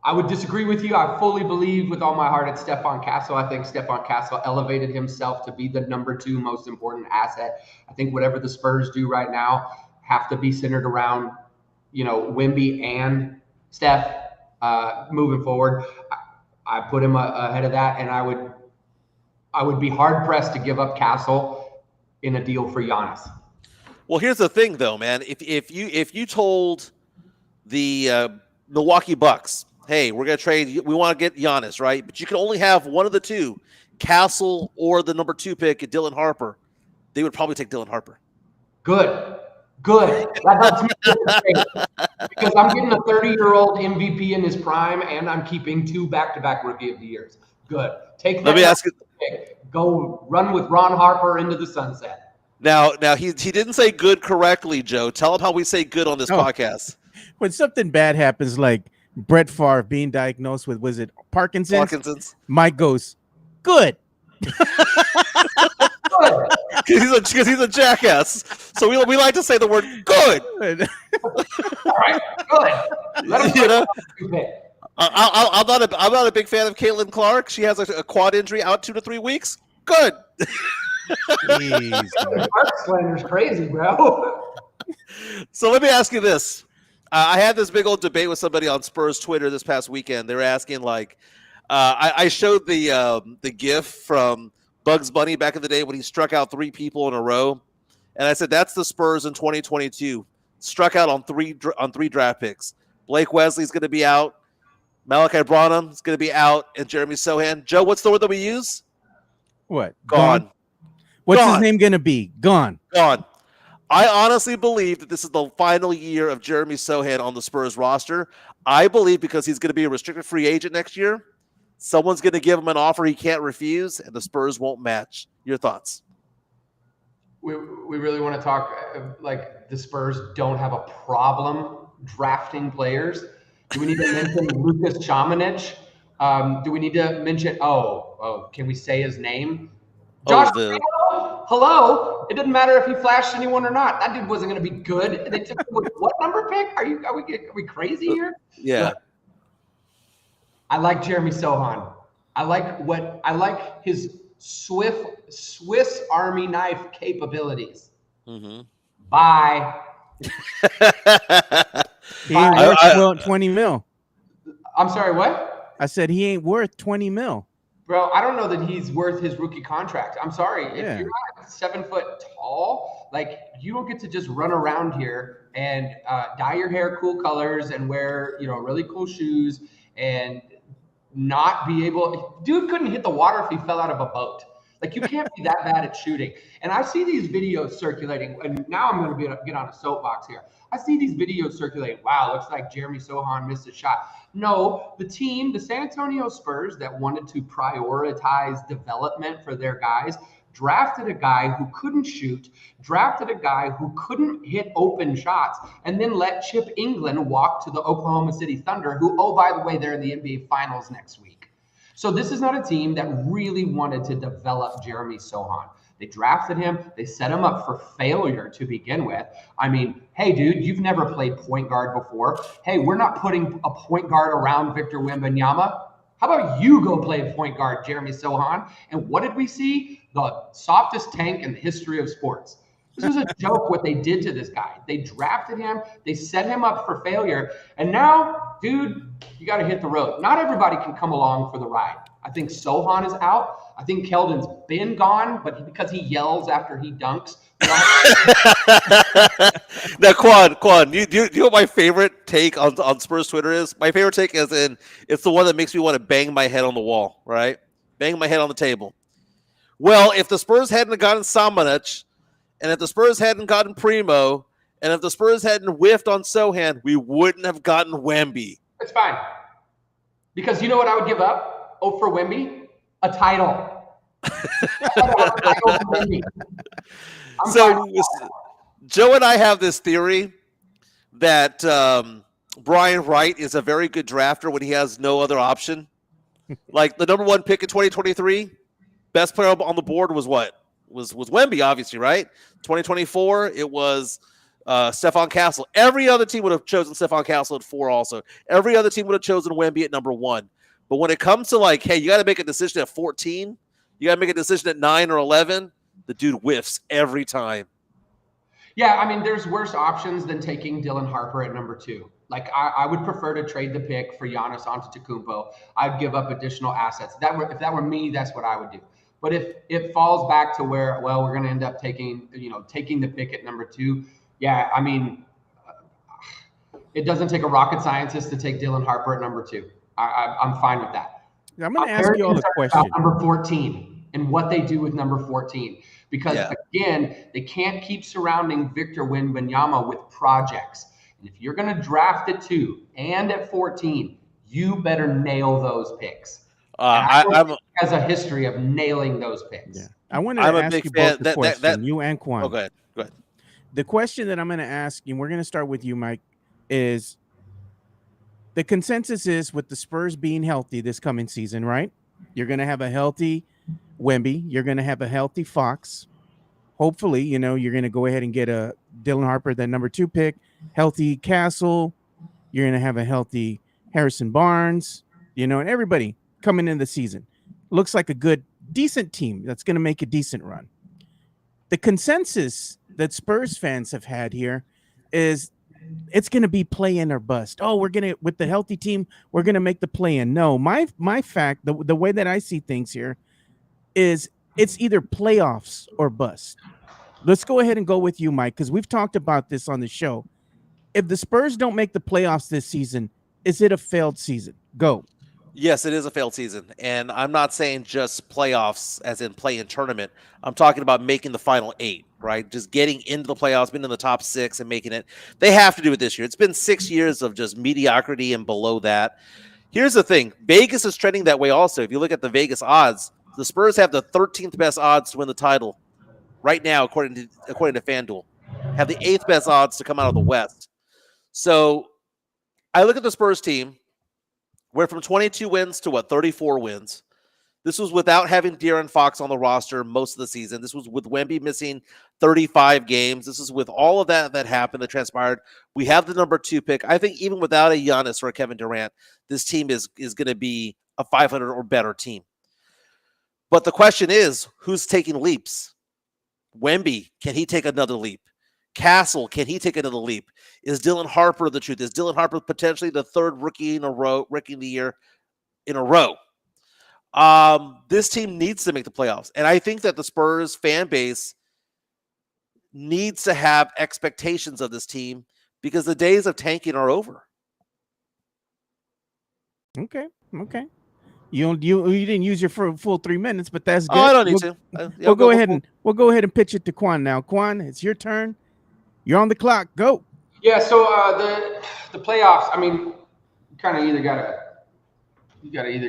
I would disagree with you. I fully believe with all my heart it's Stephon Castle. I think Stephon Castle elevated himself to be the number 2 most important asset. I think whatever the Spurs do right now have to be centered around Wemby and Steph moving forward. I put him ahead of that, and I would be hard pressed to give up Castle in a deal for Giannis. Well, here's the thing, though, man. If you told the Milwaukee Bucks, hey, we're gonna trade, we want to get Giannis, right? But you can only have one of the two, Castle or the number 2 pick, Dylan Harper. They would probably take Dylan Harper. Good. That helps me because I'm getting a 30-year-old MVP in his prime, and I'm keeping 2 back-to-back Rookie of the Years. Good. Take that. Let me ask you. Go run with Ron Harper into the sunset. Now he didn't say good correctly, Joe. Tell him how we say good on this podcast. When something bad happens, like Brett Favre being diagnosed with, was it Parkinson's? Mike goes, good. Because he's a jackass. So we like to say the word good. All right, good. Let him I'm not a big fan of Caitlin Clark. She has a quad injury, out 2 to 3 weeks. Good. Jeez, Clark slander's crazy, bro. So let me ask you this. I had this big old debate with somebody on Spurs Twitter this past weekend. They were asking, like, I showed the GIF from Bugs Bunny back in the day when he struck out 3 people in a row, and I said that's the Spurs in 2022. Struck out on three draft picks. Blake Wesley's going to be out. Malachi Branham is going to be out, and Jeremy Sohan. Joe, what's the word that we use? What? Gone. What's his name going to be? Gone. I honestly believe that this is the final year of Jeremy Sohan on the Spurs roster. I believe because he's going to be a restricted free agent next year, someone's going to give him an offer he can't refuse, and the Spurs won't match. Your thoughts? We really want to talk like the Spurs don't have a problem drafting players. Do we need to mention Lucas Chamanich? Do we need to mention? Can we say his name? Josh. Hello. It didn't matter if he flashed anyone or not. That dude wasn't going to be good. They took him with what number pick? Are we crazy here? Yeah. Look, I like Jeremy Sohan. I like his Swiss Army knife capabilities. Mm-hmm. Bye. He ain't worth 20 mil. I'm sorry, what? I said he ain't worth 20 mil. Bro, I don't know that he's worth his rookie contract. I'm sorry. Yeah. If you're not 7 foot tall, like you don't get to just run around here and dye your hair cool colors and wear, really cool shoes and not be able. Dude couldn't hit the water if he fell out of a boat. Like, you can't be that bad at shooting. And I see these videos circulating, and now I'm going to get on a soapbox here. I see these videos circulating. Wow, looks like Jeremy Sohan missed a shot. No, the team, the San Antonio Spurs, that wanted to prioritize development for their guys, drafted a guy who couldn't shoot, drafted a guy who couldn't hit open shots, and then let Chip England walk to the Oklahoma City Thunder, who, oh, by the way, they're in the NBA Finals next week. So this is not a team that really wanted to develop Jeremy Sohan. They drafted him. They set him up for failure to begin with. I mean, hey, dude, you've never played point guard before. Hey, we're not putting a point guard around Victor Wembanyama. How about you go play point guard, Jeremy Sohan? And what did we see? The softest tank in the history of sports. This was a joke what they did to this guy. They drafted him. They set him up for failure. And now, dude, you got to hit the road. Not everybody can come along for the ride. I think Sohan is out. I think Keldon's been gone, but because he yells after he dunks. Now, Quan, do you know what my favorite take on Spurs Twitter is? My favorite take is it's the one that makes me want to bang my head on the wall, right? Bang my head on the table. Well, if the Spurs hadn't gotten Samanic, and if the Spurs hadn't gotten Primo, and if the Spurs hadn't whiffed on Sohan, we wouldn't have gotten Wemby. It's fine. Because you know what I would give up? Oh, for Wemby? A title. So Joe and I have this theory that Brian Wright is a very good drafter when he has no other option. Like the number 1 pick in 2023, best player on the board was what? Was Wemby, obviously, right? 2024, it was Stephon Castle. Every other team would have chosen Stephon Castle at 4 also. Every other team would have chosen Wemby at number 1. But when it comes to like, hey, you got to make a decision at 14, you got to make a decision at 9 or 11, the dude whiffs every time. Yeah, I mean, there's worse options than taking Dylan Harper at number 2. Like, I would prefer to trade the pick for Giannis Antetokounmpo. I'd give up additional assets. If that were me, that's what I would do. But if it falls back to where, well, we're going to end up taking the pick at number 2, yeah, I mean, it doesn't take a rocket scientist to take Dylan Harper at number 2. I'm fine with that. I'm going to ask you all a question. About number 14 and what they do with number 14. Because, again, they can't keep surrounding Victor Wembanyama with projects. And if you're going to draft at 2 and at 14, you better nail those picks. I'm has a history of nailing those picks. Yeah. I want to ask you both the question, you and Quan. Oh, go ahead. The question that I'm going to ask you, and we're going to start with you, Mike, is the consensus is with the Spurs being healthy this coming season, right? You're going to have a healthy Wemby. You're going to have a healthy Fox. Hopefully, you're going to go ahead and get a Dylan Harper, that number 2 pick, healthy Castle. You're going to have a healthy Harrison Barnes, and everybody coming in the season. Looks like a good, decent team that's going to make a decent run. The consensus that Spurs fans have had here is it's going to be play in or bust. Oh, with the healthy team, we're going to make the play in. No, my fact, the way that I see things here is it's either playoffs or bust. Let's go ahead and go with you, Mike, because we've talked about this on the show. If the Spurs don't make the playoffs this season, is it a failed season? Go. Yes, it is a failed season. And I'm not saying just playoffs as in play in tournament. I'm talking about making the final 8, right? Just getting into the playoffs, being in the top 6 and making it. They have to do it this year. It's been 6 years of just mediocrity and below that. Here's the thing. Vegas is trending that way also. If you look at the Vegas odds, the Spurs have the 13th best odds to win the title right now, according to FanDuel. Have the 8th best odds to come out of the West. So I look at the Spurs team. Went from 22 wins to 34 wins. This was without having De'Aaron Fox on the roster most of the season. This was with Wemby missing 35 games. This is with all of that happened, that transpired. We have the number 2 pick. I think even without a Giannis or a Kevin Durant, this team is going to be a 500 or better team. But the question is, who's taking leaps? Wemby, can he take another leap? Castle, can he take another leap? Is Dylan Harper the truth? Is Dylan Harper potentially the 3rd rookie of the year in a row? This team needs to make the playoffs. And I think that the Spurs fan base needs to have expectations of this team because the days of tanking are over. Okay. You didn't use your full 3 minutes, but that's good. Oh, I don't need to. We'll go ahead and pitch it to Quan now. Quan, it's your turn. You're on the clock. Go. Yeah. So the playoffs. I mean, you kind of either gotta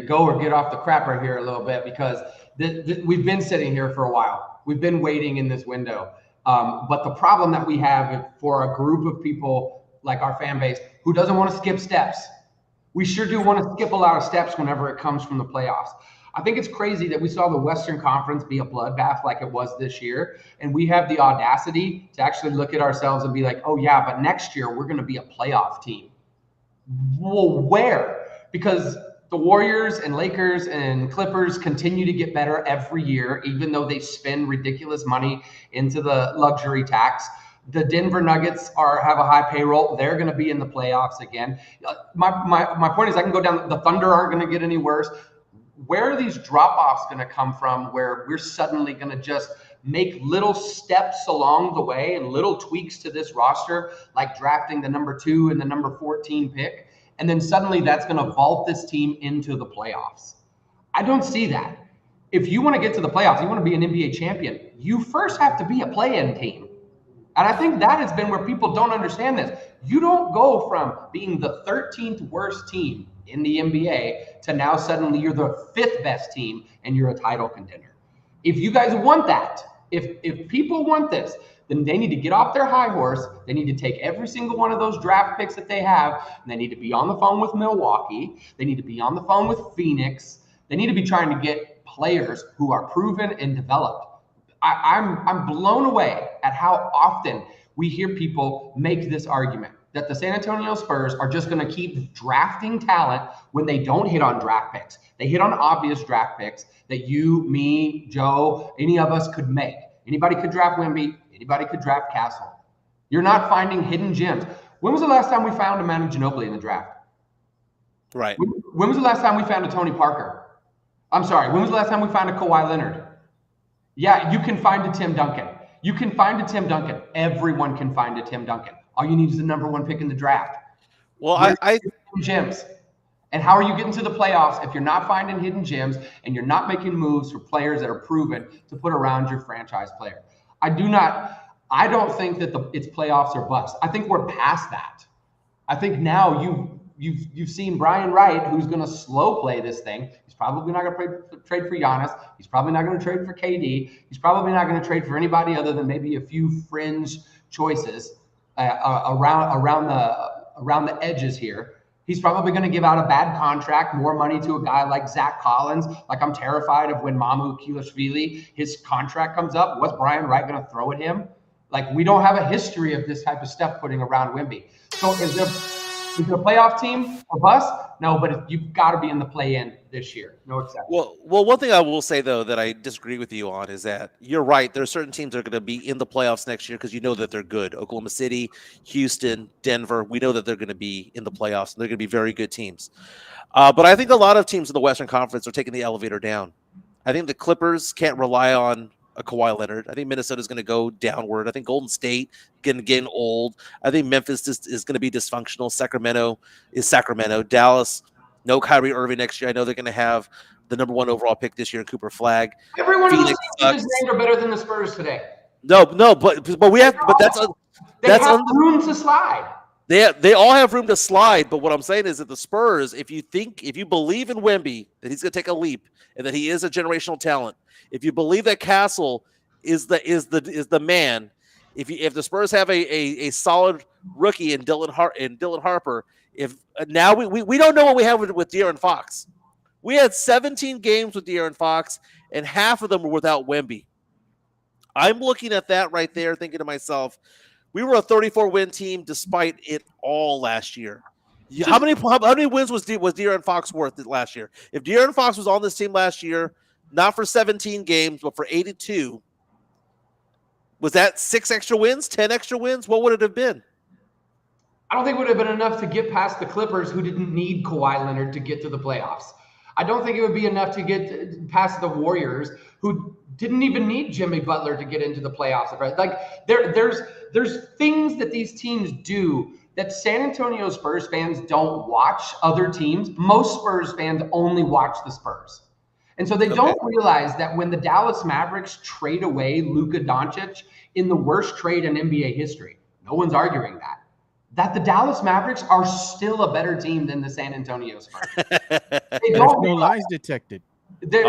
go or get off the crapper here a little bit because we've been sitting here for a while. We've been waiting in this window. But the problem that we have for a group of people like our fan base who doesn't want to skip steps. We sure do want to skip a lot of steps whenever it comes from the playoffs. I think it's crazy that we saw the Western Conference be a bloodbath like it was this year. And we have the audacity to actually look at ourselves and be like, oh, yeah, but next year we're going to be a playoff team. Well, where? Because the Warriors and Lakers and Clippers continue to get better every year, even though they spend ridiculous money into the luxury tax. The Denver Nuggets have a high payroll. They're going to be in the playoffs again. My point is I can go down. The Thunder aren't going to get any worse. Where are these drop-offs going to come from where we're suddenly going to just make little steps along the way and little tweaks to this roster, like drafting the number 2 and the number 14 pick, and then suddenly that's going to vault this team into the playoffs? I don't see that. If you want to get to the playoffs, you want to be an NBA champion, you first have to be a play-in team. And I think that has been where people don't understand this. You don't go from being the 13th worst team in the NBA to now suddenly you're the 5th best team and you're a title contender. If you guys want that, if people want this, then they need to get off their high horse. They need to take every single one of those draft picks that they have, and they need to be on the phone with Milwaukee. They need to be on the phone with Phoenix. They need to be trying to get players who are proven and developed. I'm blown away at how often we hear people make this argument that the San Antonio Spurs are just going to keep drafting talent when they don't hit on draft picks. They hit on obvious draft picks that you, me, Joe, any of us could make. Anybody could draft Wemby. Anybody could draft Castle. You're not finding hidden gems. When was the last time we found a Manu Ginobili in the draft? Right. When was the last time we found a Tony Parker? I'm sorry. When was the last time we found a Kawhi Leonard? Yeah, you can find a Tim Duncan. You can find a Tim Duncan. Everyone can find a Tim Duncan. All you need is the number 1 pick in the draft. Well, I gems. And how are you getting to the playoffs if you're not finding hidden gems and you're not making moves for players that are proven to put around your franchise player? I don't think that it's playoffs or bust. I think we're past that. I think now you've seen Brian Wright, who's going to slow play this thing. He's probably not going to trade for Giannis. He's probably not going to trade for KD. He's probably not going to trade for anybody other than maybe a few fringe choices around the edges here. He's probably going to give out a bad contract, more money to a guy like Zach Collins. Like, I'm terrified of when Mamu Kilashvili, his contract comes up. What's Brian Wright going to throw at him? Like, we don't have a history of this type of stuff putting around Wemby. So is there a playoff team or bust? No, but you've got to be in the play-in this year. No exception. Well, one thing I will say, though, that I disagree with you on is that you're right. There are certain teams that are going to be in the playoffs next year because you know that they're good. Oklahoma City, Houston, Denver, we know that they're going to be in the playoffs, and they're going to be very good teams. But I think a lot of teams in the Western Conference are taking the elevator down. I think the Clippers can't rely on a Kawhi Leonard. I think Minnesota's going to go downward. I think Golden State getting old. I think Memphis is going to be dysfunctional. Sacramento is Sacramento. Dallas, no Kyrie Irving next year. I know they're going to have the number 1 overall pick this year in Cooper Flagg. Every one of those teams are better than the Spurs today. No, but we have, but that's have room to slide. They all have room to slide. But what I'm saying is that the Spurs, if you believe in Wemby, that he's going to take a leap and that he is a generational talent, if you believe that Castle is the man, if the Spurs have a solid rookie in Dylan Harper, if now we don't know what we have with De'Aaron Fox. We had 17 games with De'Aaron Fox, and half of them were without Wemby. I'm looking at that right there, thinking to myself, we were a 34-win team despite it all last year. How many wins was De'Aaron Fox worth last year? If De'Aaron Fox was on this team last year, not for 17 games, but for 82, was that 6 extra wins, 10 extra wins? What would it have been? I don't think it would have been enough to get past the Clippers, who didn't need Kawhi Leonard to get to the playoffs. I don't think it would be enough to get past the Warriors, who didn't even need Jimmy Butler to get into the playoffs. Right? Like there's things that these teams do that San Antonio Spurs fans don't watch other teams. Most Spurs fans only watch the Spurs. And so they don't realize that when the Dallas Mavericks trade away Luka Doncic in the worst trade in NBA history, no one's arguing that the Dallas Mavericks are still a better team than the San Antonio Spurs. There's no lies detected. They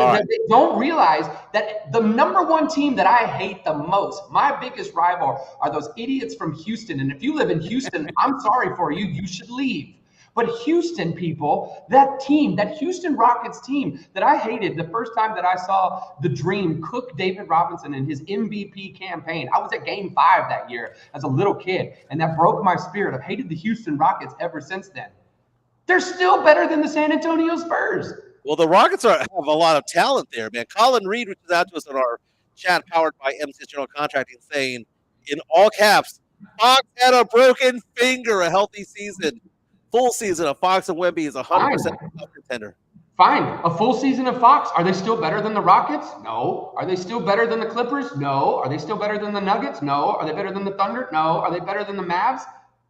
don't realize that the number 1 team that I hate the most, my biggest rival, are those idiots from Houston. And if you live in Houston, I'm sorry for you. You should leave. But Houston people, that Houston Rockets team that I hated the first time that I saw the Dream cook David Robinson in his MVP campaign. I was at Game 5 that year as a little kid, and that broke my spirit. I've hated the Houston Rockets ever since then. They're still better than the San Antonio Spurs. Well, the Rockets have a lot of talent there, man. Colin Reed reached out to us on our chat powered by MCS General Contracting saying, in all caps, Fox had a broken finger, a healthy season. Full season of Fox and Wemby is 100% contender. Fine. A full season of Fox. Are they still better than the Rockets? No. Are they still better than the Clippers? No. Are they still better than the Nuggets? No. Are they better than the Thunder? No. Are they better than the Mavs?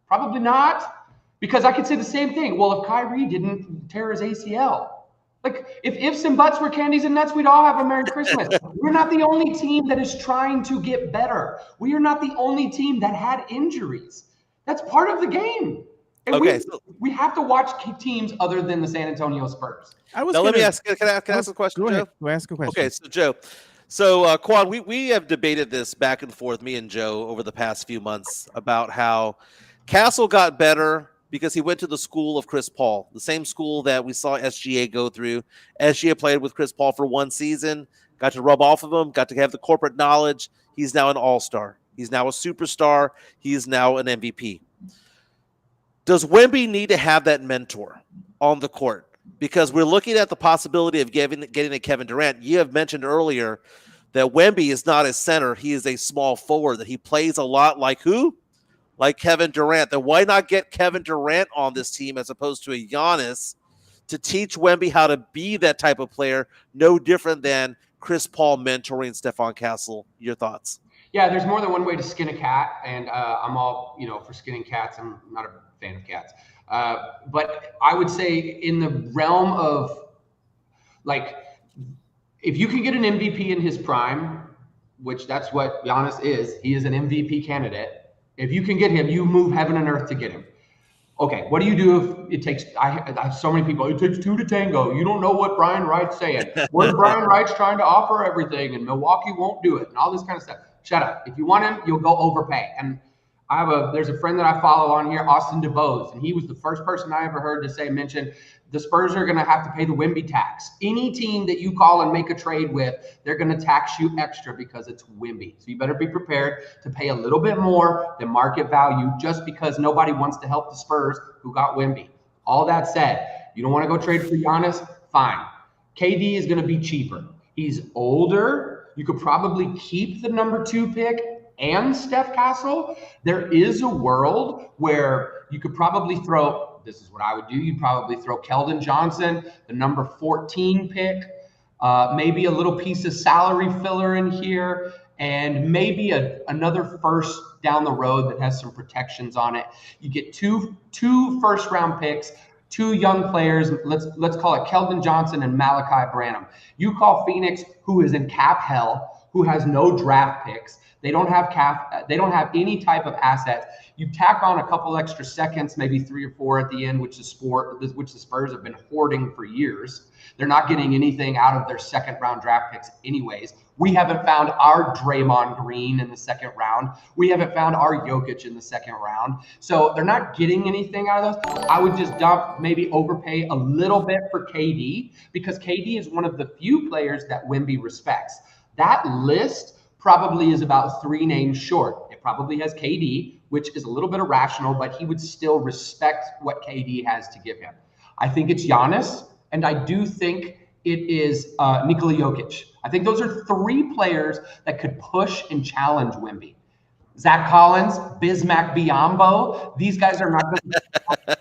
Probably not. Because I could say the same thing. Well, if Kyrie didn't tear his ACL, like if ifs and buts were candies and nuts, we'd all have a Merry Christmas. We're not the only team that is trying to get better. We are not the only team that had injuries. That's part of the game. And we have to watch teams other than the San Antonio Spurs. Let me ask. Can I ask a question, Go Joe? ahead. Go ask a question. Okay, so Joe. So Quan, we have debated this back and forth, me and Joe, over the past few months about how Castle got better because he went to the school of Chris Paul, the same school that we saw SGA go through. SGA played with Chris Paul for 1 season, got to rub off of him, got to have the corporate knowledge. He's now an all-star. He's now a superstar. He's now an MVP. Does Wemby need to have that mentor on the court? Because we're looking at the possibility of getting a Kevin Durant. You have mentioned earlier that Wemby is not a center. He is a small forward, that he plays a lot like who? like Kevin Durant, then why not get Kevin Durant on this team as opposed to a Giannis to teach Wemby how to be that type of player, no different than Chris Paul mentoring Stephon Castle? Your thoughts? Yeah, there's more than one way to skin a cat, and I'm all, for skinning cats. I'm not a fan of cats. But I would say in the realm of, like, if you can get an MVP in his prime, which that's what Giannis is, he is an MVP candidate. If you can get him, you move heaven and earth to get him. Okay, what do you do if it takes, I have so many people, it takes two to tango. You don't know what Brian Wright's saying. What if Brian Wright's trying to offer everything and Milwaukee won't do it and all this kind of stuff? Shut up. If you want him, you'll go overpay. And there's a friend that I follow on here, Austin DeBose, and he was the first person I ever heard to mention the Spurs are going to have to pay the Wemby tax. Any team that you call and make a trade with, they're going to tax you extra because it's Wemby. So you better be prepared to pay a little bit more than market value just because nobody wants to help the Spurs who got Wemby. All that said, you don't want to go trade for Giannis? Fine. KD is going to be cheaper. He's older. You could probably keep the number 2 pick and Steph Castle. There is a world where you could probably throw, this is what I would do, you'd probably throw Keldon Johnson, the number 14 pick, maybe a little piece of salary filler in here, and maybe another first down the road that has some protections on it. You get two first round picks, 2 young players. Let's call it Keldon Johnson and Malachi Branham. You call Phoenix, who is in cap hell, who has no draft picks. They don't have they don't have any type of assets. You tack on a couple extra seconds, maybe 3 or 4 at the end, which the Spurs have been hoarding for years. They're not getting anything out of their second round draft picks anyways. We haven't found our Draymond Green in the second round. We haven't found our Jokic in the second round. So they're not getting anything out of those. I would just maybe overpay a little bit for KD because KD is one of the few players that Wemby respects. That list probably is about 3 names short. It probably has KD, which is a little bit irrational, but he would still respect what KD has to give him. I think it's Giannis, and I do think it is Nikola Jokic. I think those are 3 players that could push and challenge Wemby. Zach Collins, Bismack Biyombo, these guys are not going to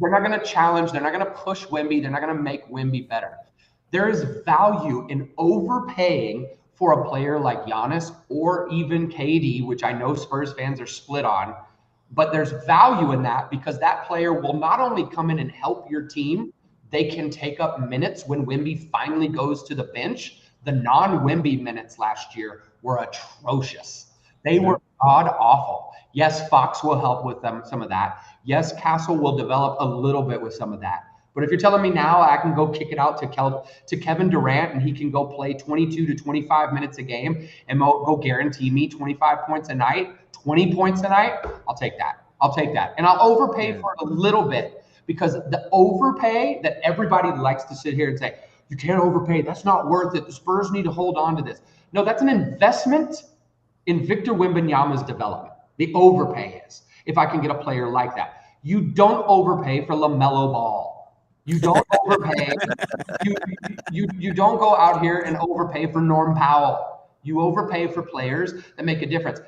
they're not going to challenge, they're not going to push Wemby, they're not going to make Wemby better. There is value in overpaying for a player like Giannis or even KD, which I know Spurs fans are split on, but there's value in that because that player will not only come in and help your team, they can take up minutes when Wemby finally goes to the bench. The non-Wemby minutes last year were atrocious. They were god-awful. Yes, Fox will help with some of that. Yes, Castle will develop a little bit with some of that. But if you're telling me now I can go kick it out to Kevin Durant and he can go play 22 to 25 minutes a game and go guarantee me 25 points a night, 20 points a night, I'll take that. And I'll overpay for it a little bit because the overpay that everybody likes to sit here and say, you can't overpay. That's not worth it. The Spurs need to hold on to this. No, that's an investment in Victor Wembanyama's development. The overpay is if I can get a player like that. You don't overpay for LaMelo Ball. You don't overpay. You don't go out here and overpay for Norm Powell. You overpay for players that make a difference.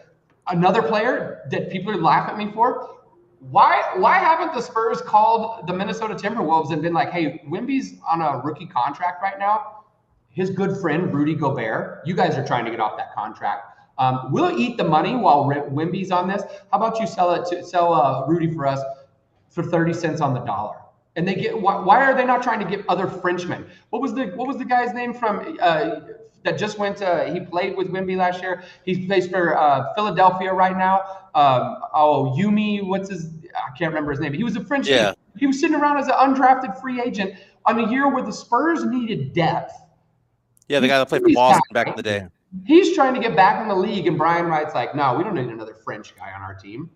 Another player that people are laughing at me for, why haven't the Spurs called the Minnesota Timberwolves and been like, hey, Wemby's on a rookie contract right now. His good friend, Rudy Gobert, you guys are trying to get off that contract. We'll eat the money while Wemby's on this. How about you sell Rudy for us for 30 cents on the dollar? And they get why are they not trying to get other Frenchmen? What was the guy's name from that just went he played with Wemby last year? He plays for Philadelphia right now. Yumi, I can't remember his name. He was a French kid. He was sitting around as an undrafted free agent on a year where the Spurs needed depth. Yeah, the guy that played for Boston back in the day. He's trying to get back in the league, and Brian Wright's like, no, we don't need another French guy on our team.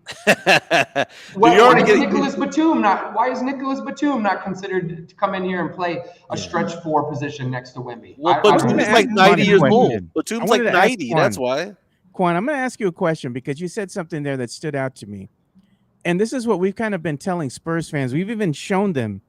Why is Nicholas Batum not considered to come in here and play a stretch 4 position next to Wemby? Well, Batum's like 90 years old. Batum's like 90. That's why. Quan, I'm going to ask you a question because you said something there that stood out to me. And this is what we've kind of been telling Spurs fans. We've even shown them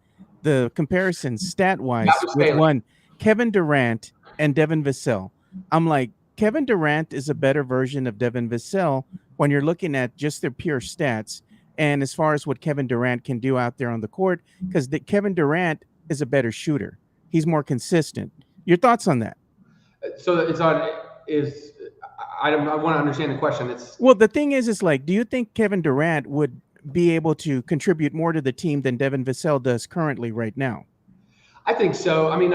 the comparison stat-wise with one Kevin Durant and Devin Vassell. I'm like, Kevin Durant is a better version of Devin Vassell when you're looking at just their pure stats and as far as what Kevin Durant can do out there on the court, because Kevin Durant is a better shooter. He's more consistent. Your thoughts on that? So it's on is I want to understand the question. Well, the thing is like, do you think Kevin Durant would be able to contribute more to the team than Devin Vassell does currently right now? I think so. I mean,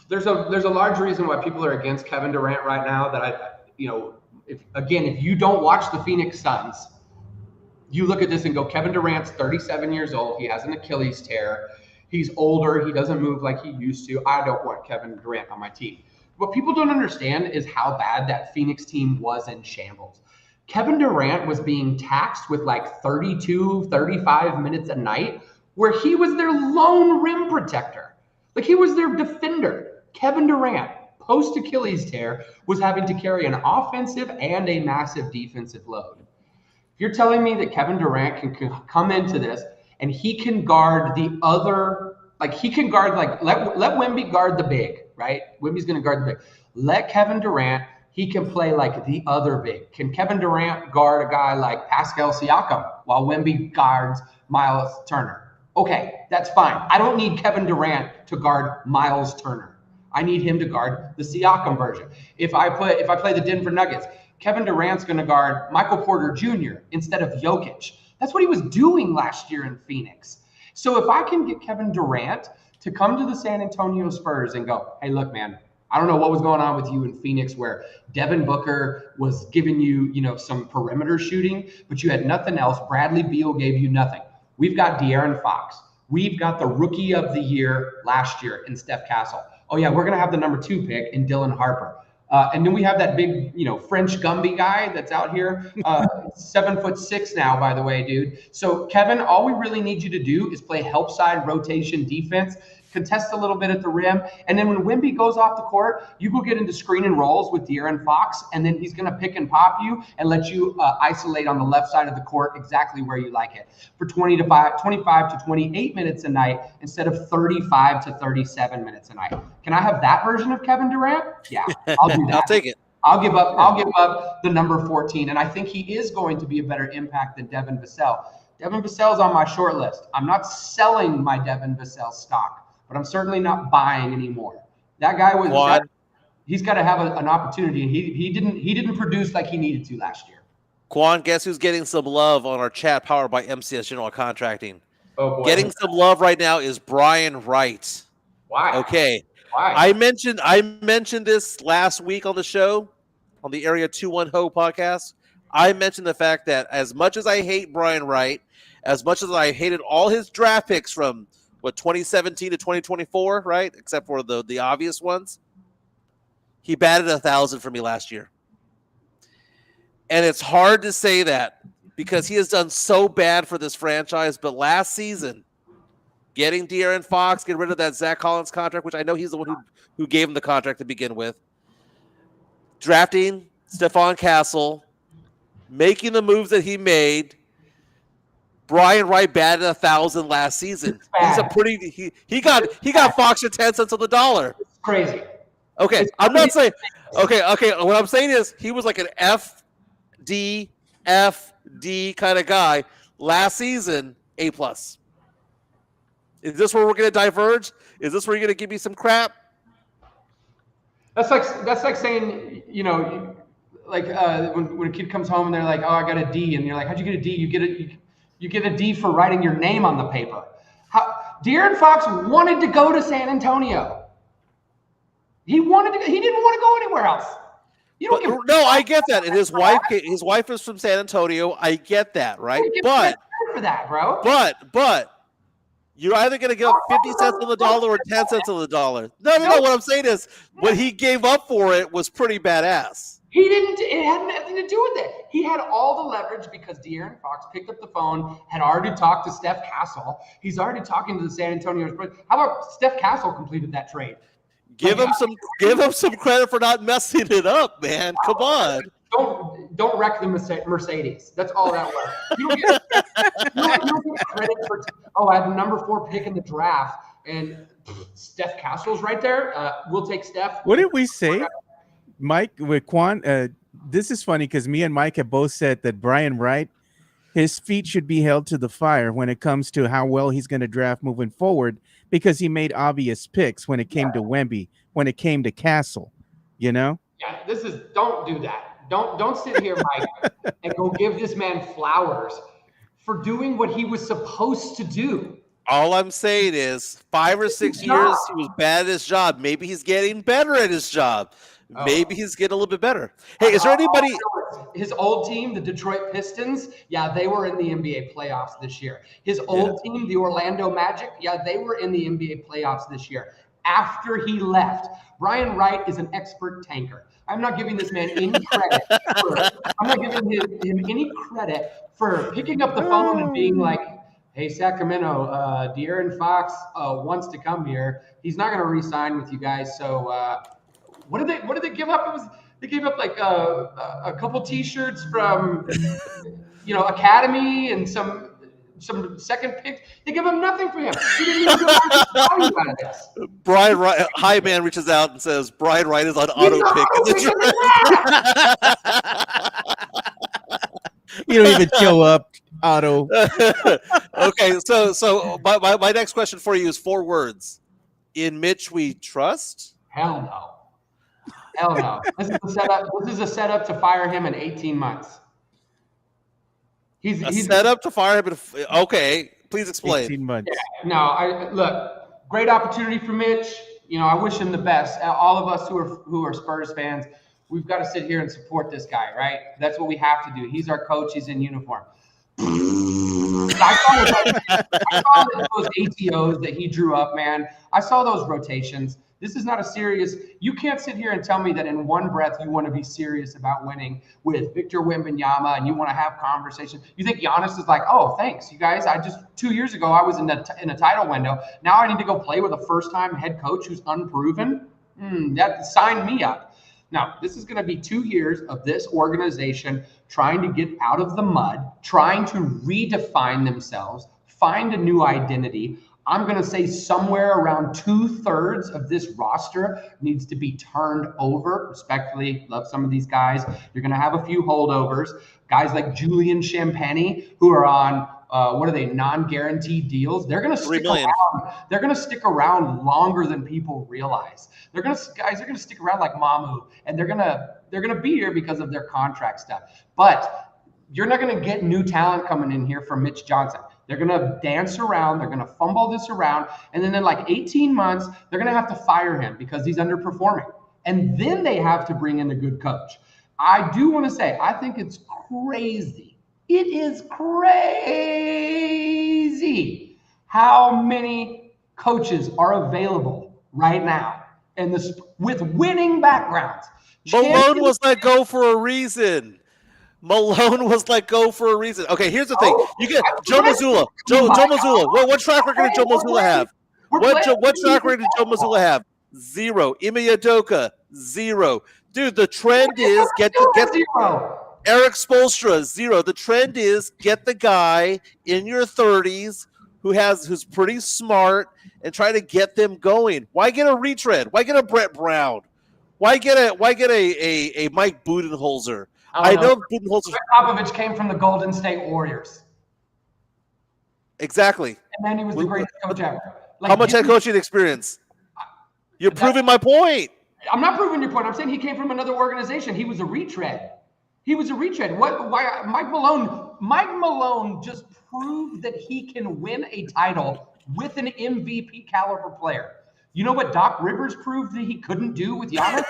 there's a large reason why people are against Kevin Durant right now. That if you don't watch the Phoenix Suns, you look at this and go, Kevin Durant's 37 years old. He has an Achilles tear. He's older. He doesn't move like he used to. I don't want Kevin Durant on my team. What people don't understand is how bad that Phoenix team was in shambles. Kevin Durant was being taxed with like 32, 35 minutes a night, where he was their lone rim protector. Like he was their defender. Kevin Durant, post Achilles tear, was having to carry an offensive and a massive defensive load. If you're telling me that Kevin Durant can come into this and he can guard the other, like he can guard, like let Wemby guard the big, right? Wemby's going to guard the big. Let Kevin Durant, he can play like the other big. Can Kevin Durant guard a guy like Pascal Siakam while Wemby guards Miles Turner? Okay, that's fine. I don't need Kevin Durant to guard Miles Turner. I need him to guard the Siakam version. If I play the Denver Nuggets, Kevin Durant's going to guard Michael Porter Jr. instead of Jokic. That's what he was doing last year in Phoenix. So if I can get Kevin Durant to come to the San Antonio Spurs and go, hey, look, man, I don't know what was going on with you in Phoenix where Devin Booker was giving you, some perimeter shooting, but you had nothing else. Bradley Beal gave you nothing. We've got De'Aaron Fox. We've got the rookie of the year last year in Steph Castle. Oh, yeah, we're going to have the number 2 pick in Dylan Harper. And then we have that big, French Gumby guy that's out here, 7'6" now, by the way, dude. So, Kevin, all we really need you to do is play help side rotation defense, contest a little bit at the rim. And then when Wemby goes off the court, you go get into screen and rolls with De'Aaron Fox, and then he's going to pick and pop you and let you isolate on the left side of the court exactly where you like it for 25 to 28 minutes a night instead of 35 to 37 minutes a night. Can I have that version of Kevin Durant? Yeah, I'll do that. I'll take it. I'll give up the number 14, and I think he is going to be a better impact than Devin Vassell. Devin Vassell's on my short list. I'm not selling my Devin Vassell stock, but I'm certainly not buying anymore. That guy he's got to have an opportunity, and he didn't produce like he needed to last year. Quan, guess who's getting some love on our chat powered by MCS General Contracting? Oh boy. Getting some love right now is Brian Wright. Why? Okay. Why? I mentioned this last week on the show, on the Area 210 podcast. I mentioned the fact that as much as I hate Brian Wright, as much as I hated all his draft picks from 2017 to 2024, right? Except for the obvious ones. He batted 1,000 for me last year. And it's hard to say that because he has done so bad for this franchise. But last season, getting De'Aaron Fox, getting rid of that Zach Collins contract, which I know he's the one who gave him the contract to begin with. Drafting Stephon Castle, making the moves that he made. Brian Wright batted 1,000 last season. He's a pretty he got Fox for 10 cents on the dollar. It's crazy. Okay, I'm not saying okay. What I'm saying is he was like an FD kind of guy last season. A+. Is this where we're going to diverge? Is this where you're going to give me some crap? That's like saying when a kid comes home and they're like, oh, I got a D, and you're like, how'd you get a D? You get a D for writing your name on the paper. De'Aaron Fox wanted to go to San Antonio. He didn't want to go anywhere else. I get that. And his wife is from San Antonio. I get that, right? But for that, bro. But you're either going to give up 50 cents on the dollar or 10 cents on the dollar. No. What I'm saying is what he gave up for it was pretty badass. He didn't. It had nothing to do with it. He had all the leverage because De'Aaron Fox picked up the phone, had already talked to Steph Castle. He's already talking to the San Antonio Spurs. How about Steph Castle completed that trade? Give him some credit for not messing it up, man. Come on. Don't wreck the Mercedes. That's all that was. You don't get credit for. I had the number 4 pick in the draft, and Steph Castle's right there. We'll take Steph. What did we say? Mike, with Quan, this is funny because me and Mike have both said that Brian Wright, his feet should be held to the fire when it comes to how well he's going to draft moving forward, because he made obvious picks when it came to Wemby, when it came to Castle, you know? Yeah, don't do that. Don't sit here, Mike, and go give this man flowers for doing what he was supposed to do. All I'm saying is 5 or 6 years he was bad at his job. Maybe he's getting better at his job. Maybe he's getting a little bit better. Hey, is there anybody? His old team, the Detroit Pistons, yeah, they were in the NBA playoffs this year. His old team, the Orlando Magic, yeah, they were in the NBA playoffs this year. After he left, Brian Wright is an expert tanker. I'm not giving this man any credit. I'm not giving him any credit for picking up the phone and being like, "Hey, Sacramento, De'Aaron Fox wants to come here. He's not going to re-sign with you guys. So what did they give up? They gave up like a couple T-shirts from Academy and some second picks. They give him nothing for him. He didn't even get value out of this. Brian Wright, High Man reaches out and says Brian Wright is on auto pick. You don't even show up, Otto. Okay, so my next question for you is 4 words. In Mitch we trust? Hell no. This is a setup to fire him in 18 months. He's set up to fire him. Okay, please explain. 18 months. Yeah, no, look, great opportunity for Mitch. I wish him the best. All of us who are Spurs fans, we've got to sit here and support this guy, right? That's what we have to do. He's our coach. He's in uniform. I saw those ATOs that he drew up, man. I saw those rotations. This is not a serious. You can't sit here and tell me that in one breath you want to be serious about winning with Victor Wembanyama and you want to have conversation. You think Giannis is like, oh, thanks, you guys. 2 years ago I was in a title window. Now I need to go play with a first-time head coach who's unproven. That signed me up. Now, this is going to be 2 years of this organization trying to get out of the mud, trying to redefine themselves, find a new identity. I'm going to say somewhere around 2/3 of this roster needs to be turned over. Respectfully, love some of these guys. You're going to have a few holdovers. Guys like Julian Champagnie, who are on, non-guaranteed deals. They're going to stick around. They're going to stick around longer than people realize. Guys are going to stick around like Mamu, and they're going to be here because of their contract stuff. But you're not going to get new talent coming in here from Mitch Johnson. They're going to dance around. They're going to fumble this around. And then in like 18 months, they're going to have to fire him because he's underperforming. And then they have to bring in a good coach. I do want to say, I think it's crazy. It is crazy how many coaches are available right now and with winning backgrounds. Malone was let go for a reason. Okay, here's the thing. You get Joe Mazzulla. Joe Mazzulla. What track record did Joe Mazzulla have? What track record did Joe Mazzulla have? 0. Ime Udoka, 0. Dude, the trend is get Eric Spoelstra, 0. The trend is get the guy in your 30s who's pretty smart and try to get them going. Why get a retread? Why get a Brett Brown? Why get a Mike Budenholzer? I know Budenholzer. Gregg Popovich came from the Golden State Warriors. Exactly. And then he was the greatest coach ever. How much head coaching experience? You're proving my point. I'm not proving your point. I'm saying he came from another organization. He was a retread. Why Mike Malone just proved that he can win a title with an MVP caliber player. You know what Doc Rivers proved that he couldn't do with Giannis?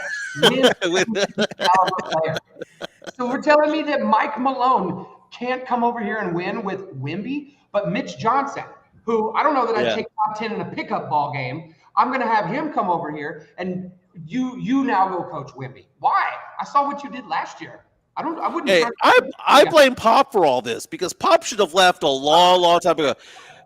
So we're telling me that Mike Malone can't come over here and win with Wemby, but Mitch Johnson, who I don't know that I'd take top 10 in a pickup ball game, I'm going to have him come over here and you now go coach Wemby. Why? I saw what you did last year. I wouldn't. Hey, I blame Pop for all this because Pop should have left a long time ago.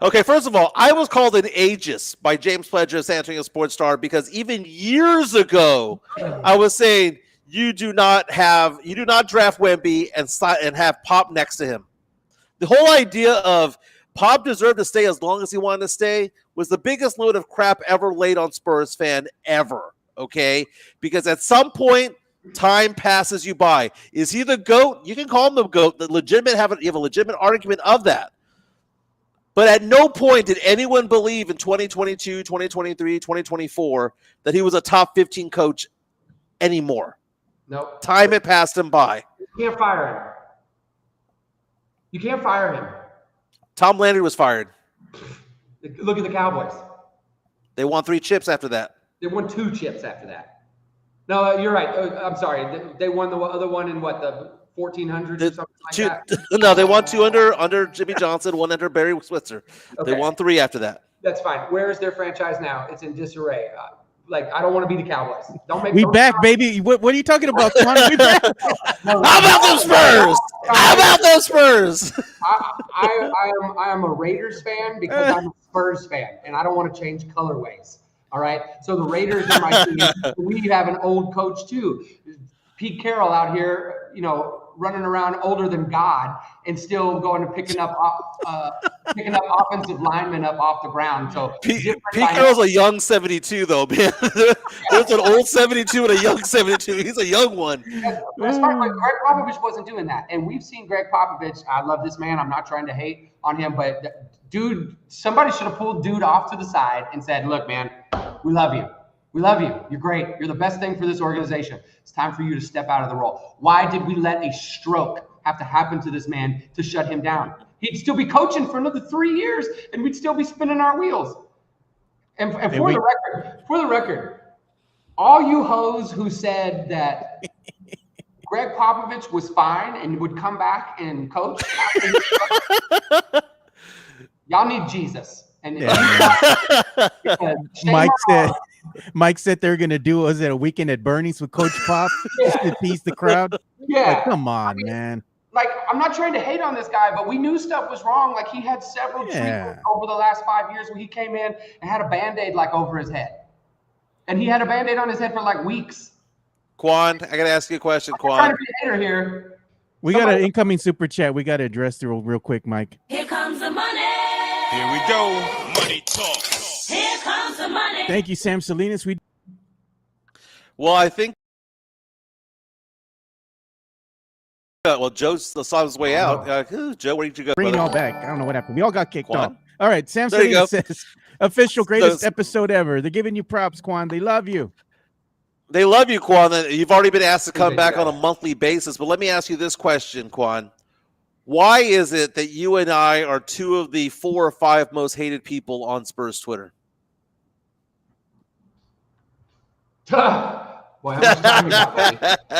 Okay, first of all, I was called an ageist by James Pledger of San Antonio Sports Star because even years ago, I was saying you do not draft Wemby and have Pop next to him. The whole idea of Pop deserved to stay as long as he wanted to stay was the biggest load of crap ever laid on Spurs fan ever. Okay, because at some point Time passes you by. Is he the GOAT? You can call him the GOAT. You have a legitimate argument of that. But at no point did anyone believe in 2022, 2023, 2024 that he was a top 15 coach anymore. No. Time had passed him by. You can't fire him. You can't fire him. Tom Landry was fired. Look at the Cowboys. They won 3 chips after that. They won 2 chips after that. No, you're right. I'm sorry. They won the other one in what, the 1400s or something like that? No, they won 2 under Jimmy Johnson, 1 under Barry Switzer. Okay. They won 3 after that. That's fine. Where is their franchise now? It's in disarray. I don't want to be the Cowboys. Don't back, baby. What are you talking about, Quan? We back. How about those Spurs? How about those Spurs? I am a Raiders fan because I'm a Spurs fan, and I don't want to change colorways. All right. So the Raiders are my team. We have an old coach too. Pete Carroll out here, running around older than God and still going and picking up offensive linemen up off the ground. So Pete Carroll's a young 72 though, man. There's an old 72 and a young 72. He's a young one. As far as Gregg Popovich wasn't doing that. And we've seen Gregg Popovich. I love this man. I'm not trying to hate on him, but dude, somebody should have pulled dude off to the side and said, look, man, we love you. We love you. You're great. You're the best thing for this organization. It's time for you to step out of the role. Why did we let a stroke have to happen to this man to shut him down? He'd still be coaching for another 3 years, and we'd still be spinning our wheels. And for the record, all you hoes who said that Gregg Popovich was fine and would come back and coach, y'all need Jesus. And Mike said they're gonna do was it a weekend at Bernie's with Coach Pop just to tease the crowd. Yeah, come on, man. I'm not trying to hate on this guy, but we knew stuff was wrong. He had several treatments over the last 5 years where he came in and had a Band-Aid over his head. And he had a Band-Aid on his head for weeks. Quan, I gotta ask you a question, Quan. I'm trying to be a hater here. We got an incoming super chat. We got to address the real quick, Mike. Here comes the money. Here we go. Money talk. Here comes the money. Thank you, Sam Salinas. Well, I think. Joe saw his way out. Joe, where did you go? Bring it all back. I don't know what happened. We all got kicked Quan? off. All right, Sam There you Salinas go. says, official greatest episode ever. They're giving you props, Quan. They love you. They love you, Quan. You've already been asked to come back on a monthly basis, but let me ask you this question, Quan. Why is it that you and I are 2 of the 4 or 5 most hated people on Spurs Twitter? Boy, how much time you got, buddy?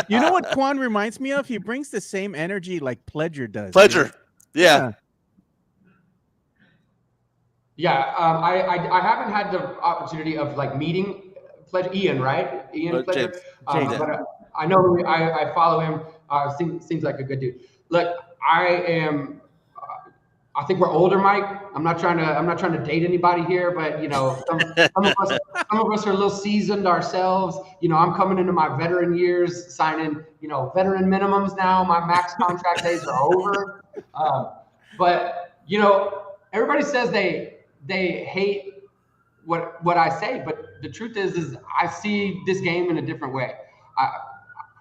You know what Quan reminds me of? He brings the same energy like Pledger does. Pledger. Yeah. Yeah, I haven't had the opportunity of meeting Pledger, Ian, right? Ian Pledger. James. But I know I follow him. Seems like a good dude. Look, I think we're older, Mike. I'm not trying to date anybody here, but some of us are a little seasoned ourselves. I'm coming into my veteran years, signing veteran minimums now. My max contract days are over. But everybody says they hate what I say, but the truth is I see this game in a different way.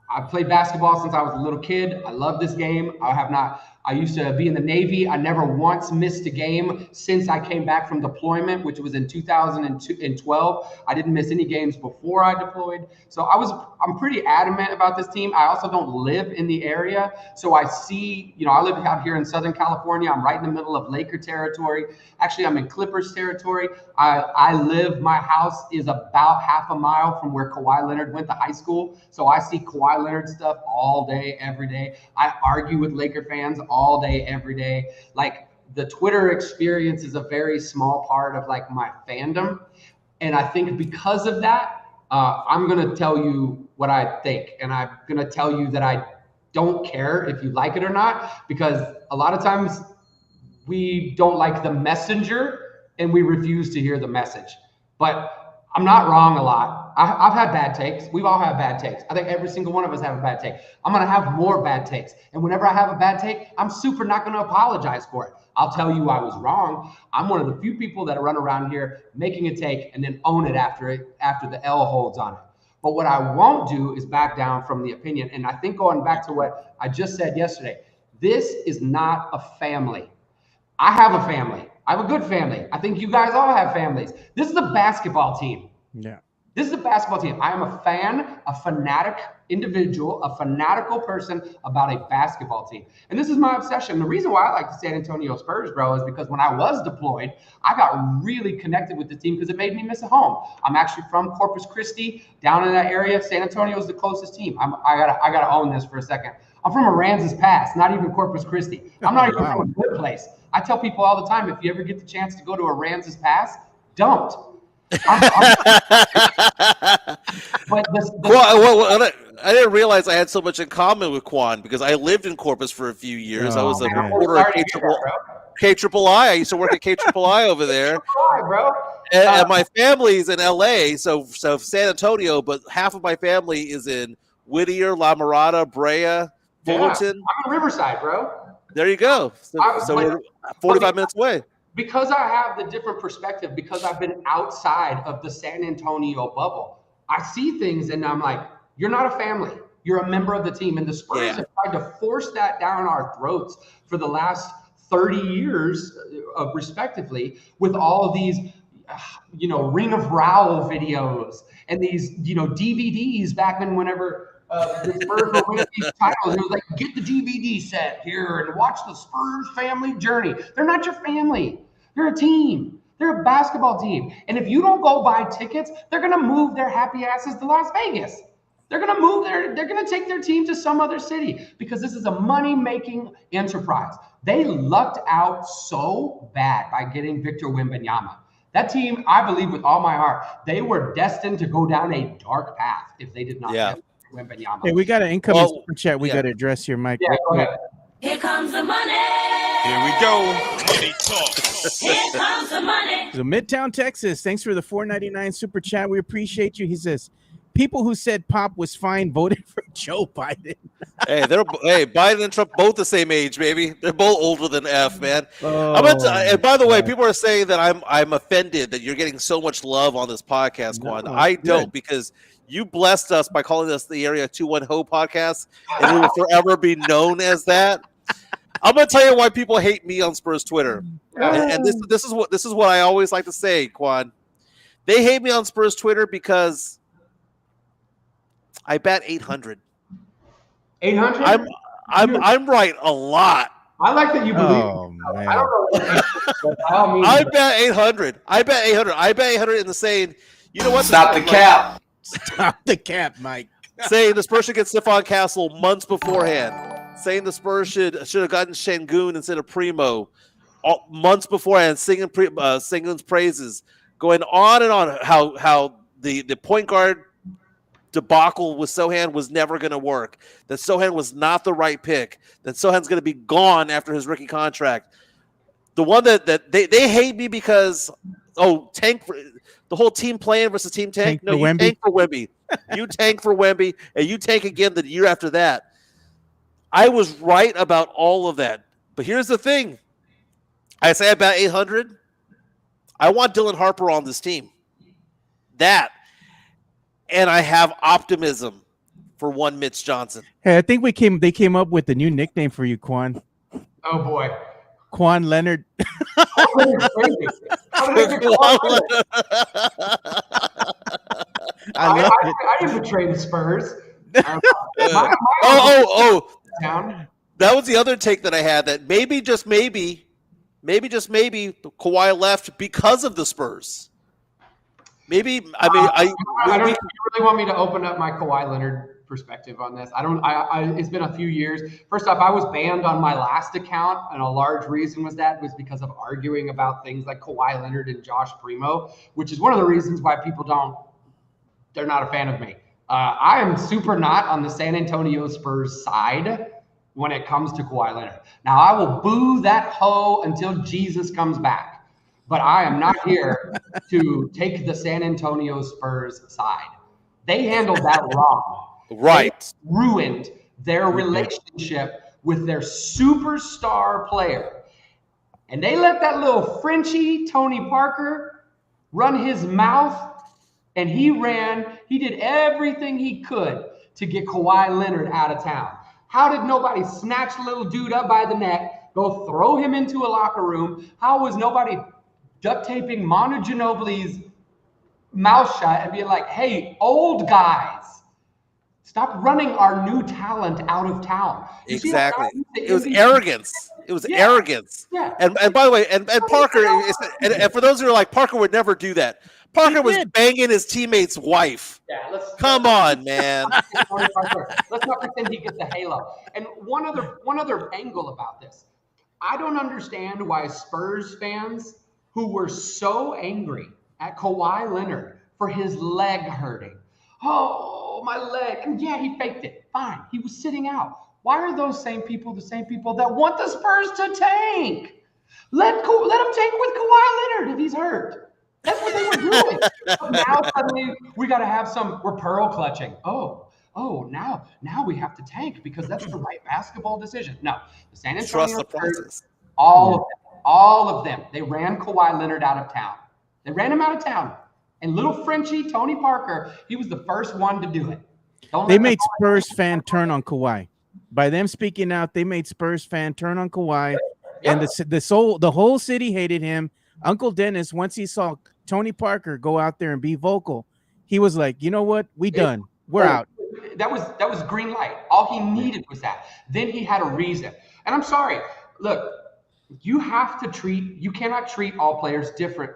I played basketball since I was a little kid. I love this game. I used to be in the Navy. I never once missed a game since I came back from deployment, which was in 2012. I didn't miss any games before I deployed. So I'm pretty adamant about this team. I also don't live in the area. So I see, I live out here in Southern California. I'm right in the middle of Laker territory. Actually, I'm in Clippers territory. My house is about half a mile from where Kawhi Leonard went to high school. So I see Kawhi Leonard stuff all day, every day. I argue with Laker fans all day, every day. The Twitter experience is a very small part of my fandom. And I think because of that, I'm going to tell you what I think. And I'm going to tell you that I don't care if you like it or not, because a lot of times we don't like the messenger and we refuse to hear the message. But I'm not wrong a lot. I've had bad takes. We've all had bad takes. I think every single one of us have a bad take. I'm going to have more bad takes. And whenever I have a bad take, I'm super not going to apologize for it. I'll tell you I was wrong. I'm one of the few people that run around here making a take and then own it after the L holds on it. But what I won't do is back down from the opinion. And I think going back to what I just said yesterday, this is not a family. I have a family. I have a good family. I think you guys all have families. This is a basketball team. Yeah. This is a basketball team. I am a fan, a fanatic individual, a fanatical person about a basketball team. And this is my obsession. The reason why I like the San Antonio Spurs, bro, is because when I was deployed, I got really connected with the team because it made me miss a home. I'm actually from Corpus Christi, down in that area. San Antonio is the closest team. I gotta own this for a second. I'm from Aransas Pass, not even Corpus Christi. I'm not even from a good place. I tell people all the time, if you ever get the chance to go to Aransas Pass, don't. But I didn't realize I had so much in common with Quan because I lived in Corpus for a few years. I was a reporter at KIII. I used to work at KIII over there. Bro. And my family's in LA, so San Antonio, but half of my family is in Whittier, La Mirada, Brea, Fullerton. I'm in Riverside, bro. There you go. So we're 45 minutes away. Because I have the different perspective, because I've been outside of the San Antonio bubble, I see things and I'm like, you're not a family. You're a member of the team. And the Spurs have tried to force that down our throats for the last 30 years, respectively, with all of these, Ring of Rowell videos and these, DVDs back in whenever the Spurs were winning these titles. It was like, get the DVD set here and watch the Spurs family journey. They're not your family. They're a team. They're a basketball team. And if you don't go buy tickets, they're going to move their happy asses to Las Vegas. They're going to take their team to some other city because this is a money-making enterprise. They lucked out so bad by getting Victor Wembanyama. That team, I believe with all my heart, they were destined to go down a dark path if they did not get Wembanyama. Hey, we got an incoming super chat we got to address here, Mike. Yeah, go ahead. Here comes the money. Here we go. Money talk. Here comes the money. So Midtown, Texas, thanks for the $4.99 super chat. We appreciate you. He says, people who said Pop was fine voted for Joe Biden. Hey, Biden and Trump both the same age, baby. They're both older than F, man. And by the way, people are saying that I'm offended that you're getting so much love on this podcast, Quan. I don't, because you blessed us by calling us the Area 2-1 Ho podcast, and we will forever be known as that. I'm gonna tell you why people hate me on Spurs Twitter, and this is what I always like to say, Quan. They hate me on Spurs Twitter because I bet 800. 800? I'm right a lot. I like that you believe. Oh, man. I don't know. But by all means, I bet 800. I bet 800 in the saying, you know what? Stop the cap. Stop the cap, Mike. Saying the Spurs should get Stephon Castle months beforehand. Saying the Spurs should have gotten Şengün instead of Primo months beforehand. Singing Şengün's praises. Going on and on. How the point guard debacle with Sochan was never going to work. That Sochan was not the right pick. That Sochan's going to be gone after his rookie contract. The one that they hate me because tank for the whole team playing versus team tank. No, you tank for Wemby. You tank for Wemby, and you tank again the year after that. I was right about all of that. But here's the thing. I say about 800. I want Dylan Harper on this team. That. And I have optimism for one Mitch Johnson. Hey, I think they came up with a new nickname for you, Quan. oh boy. Quan Leonard. I didn't betray the Spurs. That was the other take that I had, that maybe just maybe Kawhi left because of the Spurs. Maybe, I mean, you really want me to open up my Kawhi Leonard perspective on this? It's been a few years. First off, I was banned on my last account, and a large reason was because of arguing about things like Kawhi Leonard and Josh Primo, which is one of the reasons why they're not a fan of me. I am super not on the San Antonio Spurs side when it comes to Kawhi Leonard. Now, I will boo that hoe until Jesus comes back. But I am not here to take the San Antonio Spurs side. They handled that wrong. Right. They ruined their relationship with their superstar player. And they let that little Frenchie Tony Parker run his mouth And he did everything he could to get Kawhi Leonard out of town. How did nobody snatch little dude up by the neck, go throw him into a locker room? How was nobody duct taping Manu Ginobili's mouth shut and being like, hey, old guys, stop running our new talent out of town? Exactly. It was arrogance. It was arrogance. Yeah. And by the way, and Parker, and for those who are like, Parker would never do that. Parker was banging his teammate's wife. Yeah, Come on, man. Let's not pretend he gets the halo. And one other angle about this. I don't understand why Spurs fans who were so angry at Kawhi Leonard for his leg hurting. Oh, my leg. And yeah, he faked it. Fine. He was sitting out. Why are those same people the same people that want the Spurs to tank? Let him tank with Kawhi Leonard if he's hurt. That's what they were doing. But now suddenly we got to have we're pearl clutching. Oh, now we have to tank because that's the right basketball decision. No, the San Antonio Spurs, all of them, they ran Kawhi Leonard out of town. They ran him out of town. And little Frenchie, Tony Parker, he was the first one to do it. They made Spurs fan turn on Kawhi. By them speaking out, they made Spurs fan turn on Kawhi. And the whole city hated him. Uncle Dennis, once he saw Tony Parker go out there and be vocal, he was like, you know what? We done. We're out. That was green light. All he needed was that. Then he had a reason. And I'm sorry. Look, you cannot treat all players different.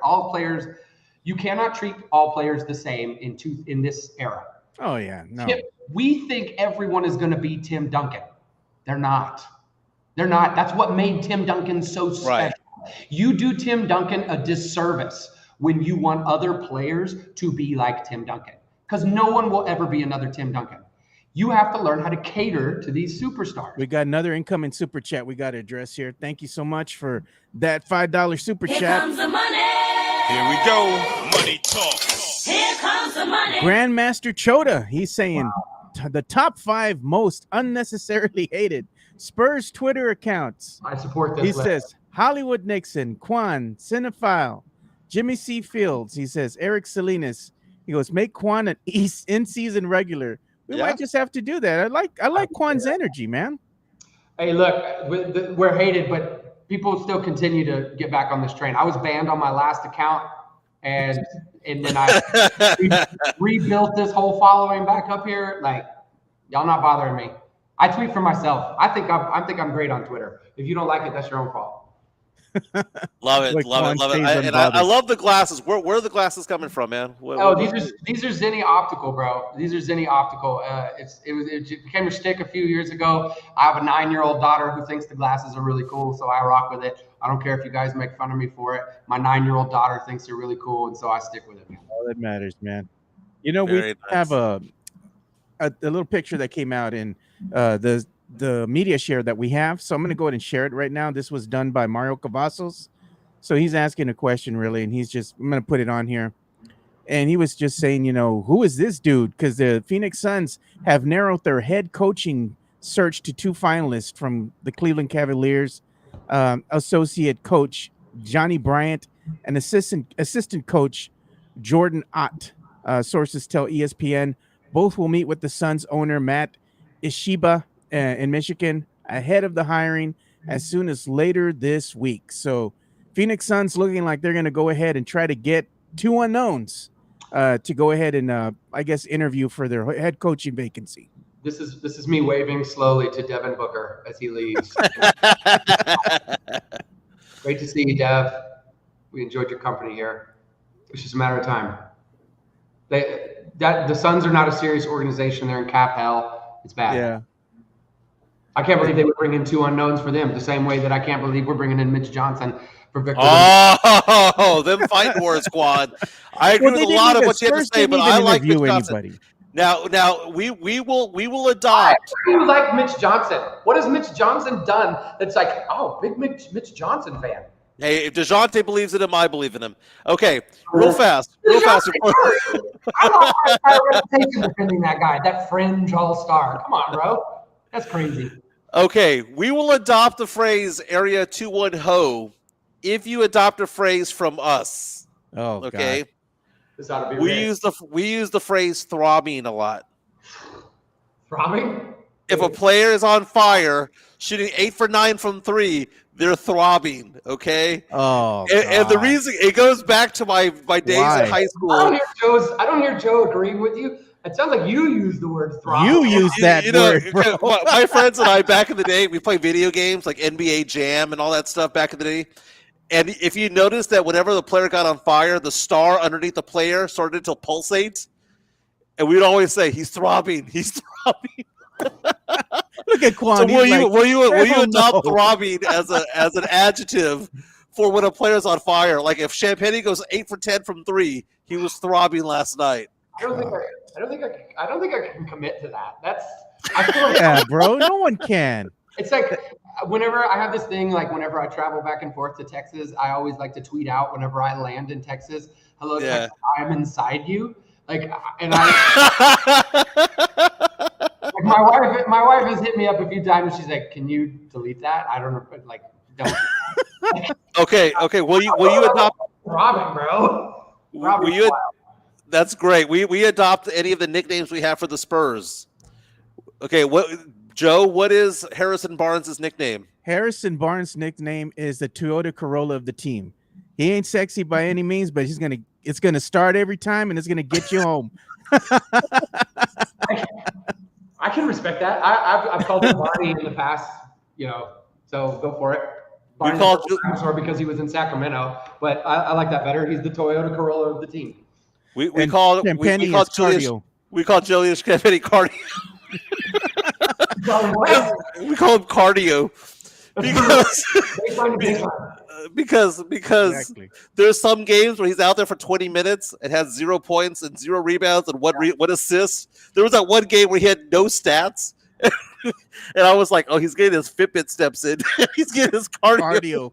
You cannot treat all players the same in this era. Oh, yeah. No. We think everyone is going to be Tim Duncan. They're not. That's what made Tim Duncan so special. Right. You do Tim Duncan a disservice when you want other players to be like Tim Duncan, because no one will ever be another Tim Duncan. You have to learn how to cater to these superstars. We got another incoming super chat we got to address here. Thank you so much for that $5 super chat. Here comes the money. Here we go. Money talk. Here comes the money. Grandmaster Chota, he's saying the top 5 most unnecessarily hated Spurs Twitter accounts. I support this. He says Hollywood Nixon, Quan, Cinephile, Jimmy C. Fields. He says Eric Salinas. He goes, make Quan an in-season regular. We might just have to do that. I like Quan's energy, man. Hey, look, we're hated, but people still continue to get back on this train. I was banned on my last account, and then I rebuilt this whole following back up here. Like, y'all not bothering me. I tweet for myself. I think I'm great on Twitter. If you don't like it, that's your own fault. Love it. I love the glasses. Where are the glasses coming from, man? These are Zenni Optical, bro. These are Zenni Optical. It became a shtick a few years ago. I have a 9-year-old daughter who thinks the glasses are really cool, so I rock with it. I don't care if you guys make fun of me for it. My 9-year-old daughter thinks they're really cool, and so I stick with it. All that matters, man. You know, we have a little picture that came out in the media share that we have. So I'm going to go ahead and share it right now. This was done by Mario Cavazos. So he's asking a question, really, and I'm going to put it on here. And he was just saying, who is this dude? Because the Phoenix Suns have narrowed their head coaching search to 2 finalists from the Cleveland Cavaliers, associate coach Johnny Bryant and assistant coach Jordan Ott. Sources tell ESPN both will meet with the Suns owner Matt Ishiba in Michigan ahead of the hiring as soon as later this week. So Phoenix Suns looking like they're going to go ahead and try to get 2 unknowns to go ahead and interview for their head coaching vacancy. This is me waving slowly to Devin Booker as he leaves. Great to see you, Dev. We enjoyed your company here. It's just a matter of time. The Suns are not a serious organization. They're in cap hell. It's bad. Yeah. I can't believe they would bring in 2 unknowns for them, the same way that I can't believe we're bringing in Mitch Johnson for Victor. Oh, them fight wars, Quan. I agree with a lot of what you have to say, but I like Mitch Johnson. Now we will adopt. Why do you like Mitch Johnson? What has Mitch Johnson done that's like, oh, big Mitch Johnson fan? Hey, if DeJounte believes in him, I believe in him. Okay, real fast. I lost my entire reputation defending that guy, that fringe all-star. Come on, bro. That's crazy. Okay, we will adopt the phrase Area 21 Ho if you adopt a phrase from us. Oh, okay. God. This ought to be we use the phrase throbbing a lot. Throbbing? If a player is on fire, shooting 8 for 9 from 3, they're throbbing. Okay. Oh, And the reason it goes back to my days Why? in high school. I don't hear Joe agreeing with you. It sounds like you use the word throbbing. You use that word, bro. My friends and I back in the day, we played video games like NBA Jam and all that stuff back in the day. And if you notice that whenever the player got on fire, the star underneath the player started to pulsate. And we'd always say, he's throbbing. He's throbbing. Look at Quan. So will you hell adopt no. throbbing as an adjective for when a player's on fire? Like if Champagne goes 8 for 10 from 3, he was throbbing last night. I don't think I can commit to that. I feel like Yeah, bro. No one can. it's like whenever I have this thing, like whenever I travel back and forth to Texas, I always like to tweet out whenever I land in Texas, "Hello, Yeah. Texas, I'm inside you." Like, and I, like my wife has hit me up a few times. She's like, "Can you delete that?" I don't know, like, don't. Okay. Will you adopt? Robin, bro. Will you? That's great. We adopt any of the nicknames we have for the Spurs. Okay, Joe? What is Harrison Barnes' nickname? Harrison Barnes' nickname is the Toyota Corolla of the team. He ain't sexy by any means, but it's gonna start every time and it's gonna get you home. I can respect that. I've called him Barney in the past, so go for it. Barney dinosaur because he was in Sacramento, but I like that better. He's the Toyota Corolla of the team. We call Julius Campani cardio. We call him cardio because Exactly. there's some games where he's out there for 20 minutes and has 0 points and 0 rebounds and one assist. There was that one game where he had no stats. And I was like, oh, he's getting his Fitbit steps in. He's getting his cardio.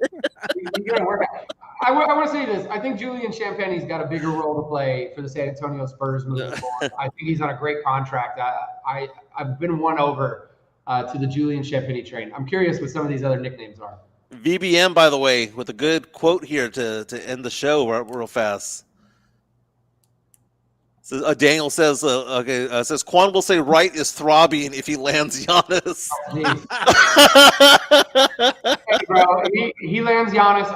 He's gonna work out. I want to say this. I think Julian Champagne's got a bigger role to play for the San Antonio Spurs moving forward. I think he's on a great contract. I've been won over to the Julian Champagne train. I'm curious what some of these other nicknames are. VBM, by the way, with a good quote here to end the show real fast. So, Daniel says, says Quan will say right is throbbing if he lands Giannis. Hey, bro, he lands Giannis.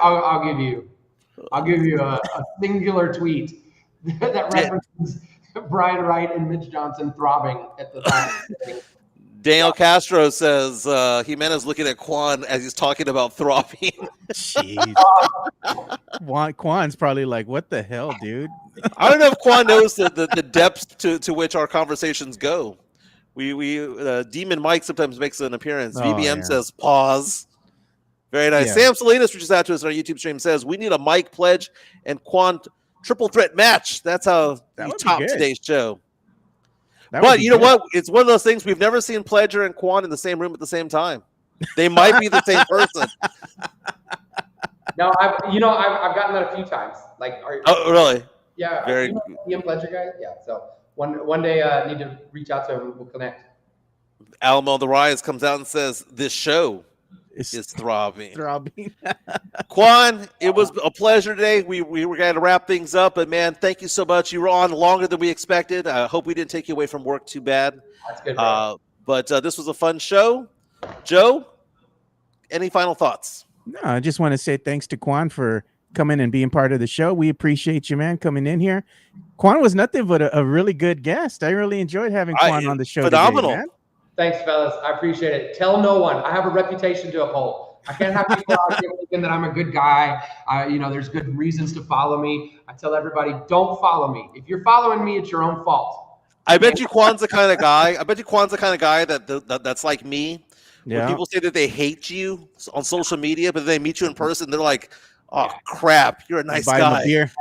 I'll give you a singular tweet that references Brian Wright and Mitch Johnson throbbing at the time. Daniel Castro says Jimenez looking at Quan as he's talking about throbbing. Jeez. Quan's probably like, what the hell, dude? I don't know if Quan knows the depth to which our conversations go. Demon Mike sometimes makes an appearance. VBM says pause. Very nice. Yeah. Sam Salinas reaches out to us on our YouTube stream, says we need a Mike pledge and Quan triple threat match. That's how we top today's show. But you know what? It's one of those things we've never seen Pledger and Quan in the same room at the same time. They might be the same person. No, I've gotten that a few times. Oh, really? Yeah. Very. Ian Pledger guy. Yeah. So one day I need to reach out to him. We'll connect. Alamo the Rise comes out and says this show is throbbing. Quan, it was a pleasure today. We were going to wrap things up, but man, thank you so much. You were on longer than we expected. I hope we didn't take you away from work too bad. That's good. But this was a fun show. Joe, any final thoughts? No, I just want to say thanks to Quan for coming and being part of the show. We appreciate you, man, coming in here. Quan was nothing but a really good guest. I really enjoyed having Quan on the show. Phenomenal. Today, man. Thanks, fellas. I appreciate it. Tell no one. I have a reputation to uphold. I can't have people out here thinking that I'm a good guy. There's good reasons to follow me. I tell everybody, don't follow me. If you're following me, it's your own fault. I bet you Quan's the kind of guy. That's like me. Yeah. When people say that they hate you on social media, but then they meet you in person, they're like, "Oh crap, you're a nice Buy guy." him a beer.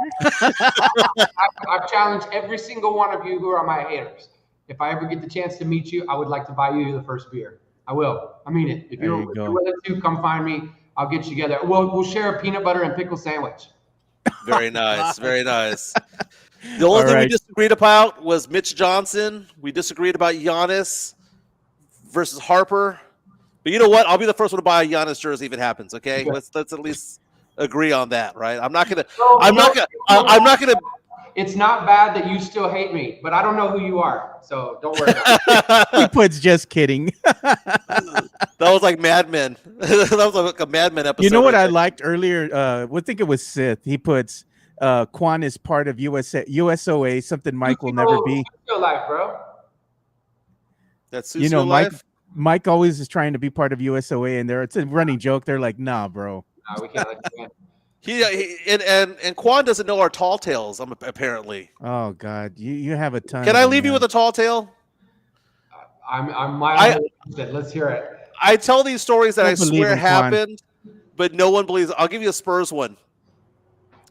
I've challenged every single one of you who are my haters. If I ever get the chance to meet you, I would like to buy you the first beer. I will. I mean it. If you're willing to, come find me. I'll get you together. We'll share a peanut butter and pickle sandwich. Very nice. Very nice. The only thing we disagreed about was Mitch Johnson. We disagreed about Giannis versus Harper. But you know what? I'll be the first one to buy a Giannis jersey if it happens. Okay, let's at least agree on that, right? I'm not gonna. It's not bad that you still hate me, but I don't know who you are, so don't worry about it. He puts just kidding. That was like Mad Men. That was like a Mad Men episode. You know what right I there. liked earlier? I think it was Sith. He puts Quan is part of USOA, something Mike will never be. Your life, bro. That suits You know, your life. Mike always is trying to be part of USOA, and it's a running joke. They're like, nah, bro. No, we can't let you win. And Quan doesn't know our tall tales. Apparently. Oh God, you have a ton. Can of I them, leave you man. with a tall tale? I'm mildly interested. Let's hear it. I tell these stories that Don't I believe swear him, Quan. happened, but no one believes. I'll give you a Spurs one.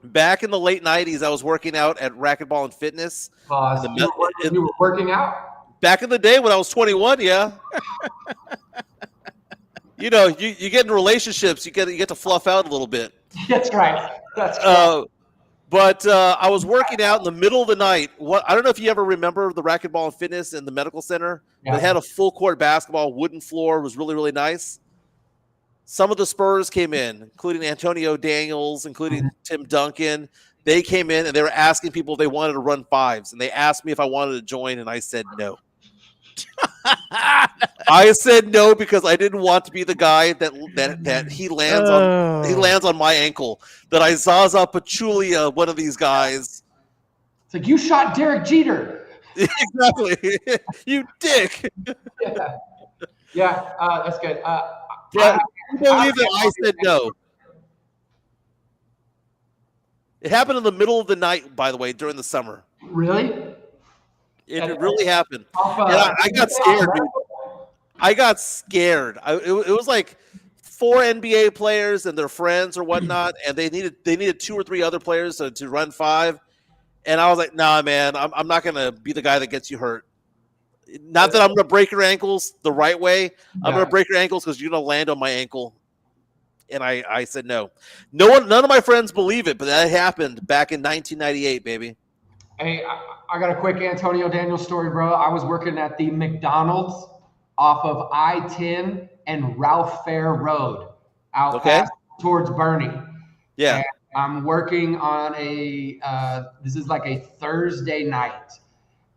Back in the late '90s, I was working out at Racquetball and Fitness. Pause. You were working out? Back in the day when I was 21, yeah. You know, you get in relationships, you get to fluff out a little bit. That's right. That's right. But I was working out in the middle of the night. I don't know if you ever remember the Racquetball and Fitness in the medical center. Yeah. They had a full court basketball, wooden floor. It was really, really nice. Some of the Spurs came in, including Antonio Daniels, including Tim Duncan. They came in and they were asking people if they wanted to run fives. And they asked me if I wanted to join, and I said no. I said no because I didn't want to be the guy that he lands on. He lands on my ankle. That I Zaza Pachulia, one of these guys. It's like you shot Derek Jeter. Exactly. You dick. Yeah, that's good. Yeah, you believe that I said no. It happened in the middle of the night, by the way, during the summer. Really? It really happened. And I got scared, dude. I got scared. It was like 4 NBA players and their friends or whatnot, and they needed 2 or 3 other players to run 5. And I was like, nah, man, I'm not going to be the guy that gets you hurt. Not that I'm going to break your ankles the right way. I'm going to break your ankles because you're going to land on my ankle. And I said no. None of my friends believe it, but that happened back in 1998, baby. Hey, I got a quick Antonio Daniels story, bro. I was working at the McDonald's off of I-10 and Ralph Fair Road out past towards Bernie. Yeah. And I'm working on this is like a Thursday night,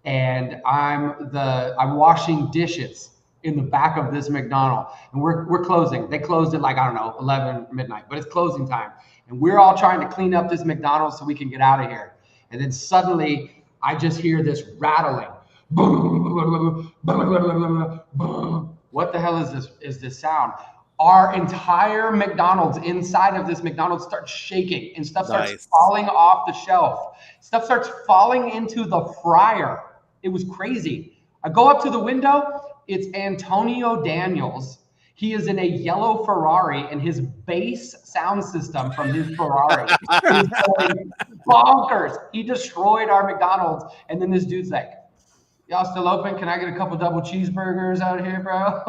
and I'm washing dishes in the back of this McDonald's, and we're closing. They closed at like, I don't know, 11 midnight, but it's closing time. And we're all trying to clean up this McDonald's so we can get out of here. And then suddenly I just hear this rattling. What the hell is this sound? Our entire McDonald's, inside of this McDonald's, starts shaking and stuff starts falling off the shelf. Stuff starts falling into the fryer. It was crazy. I go up to the window. It's Antonio Daniels. He is in a yellow Ferrari, and his bass sound system from his Ferrari is going bonkers. He destroyed our McDonald's. And then this dude's like, y'all still open? Can I get a couple double cheeseburgers out here, bro?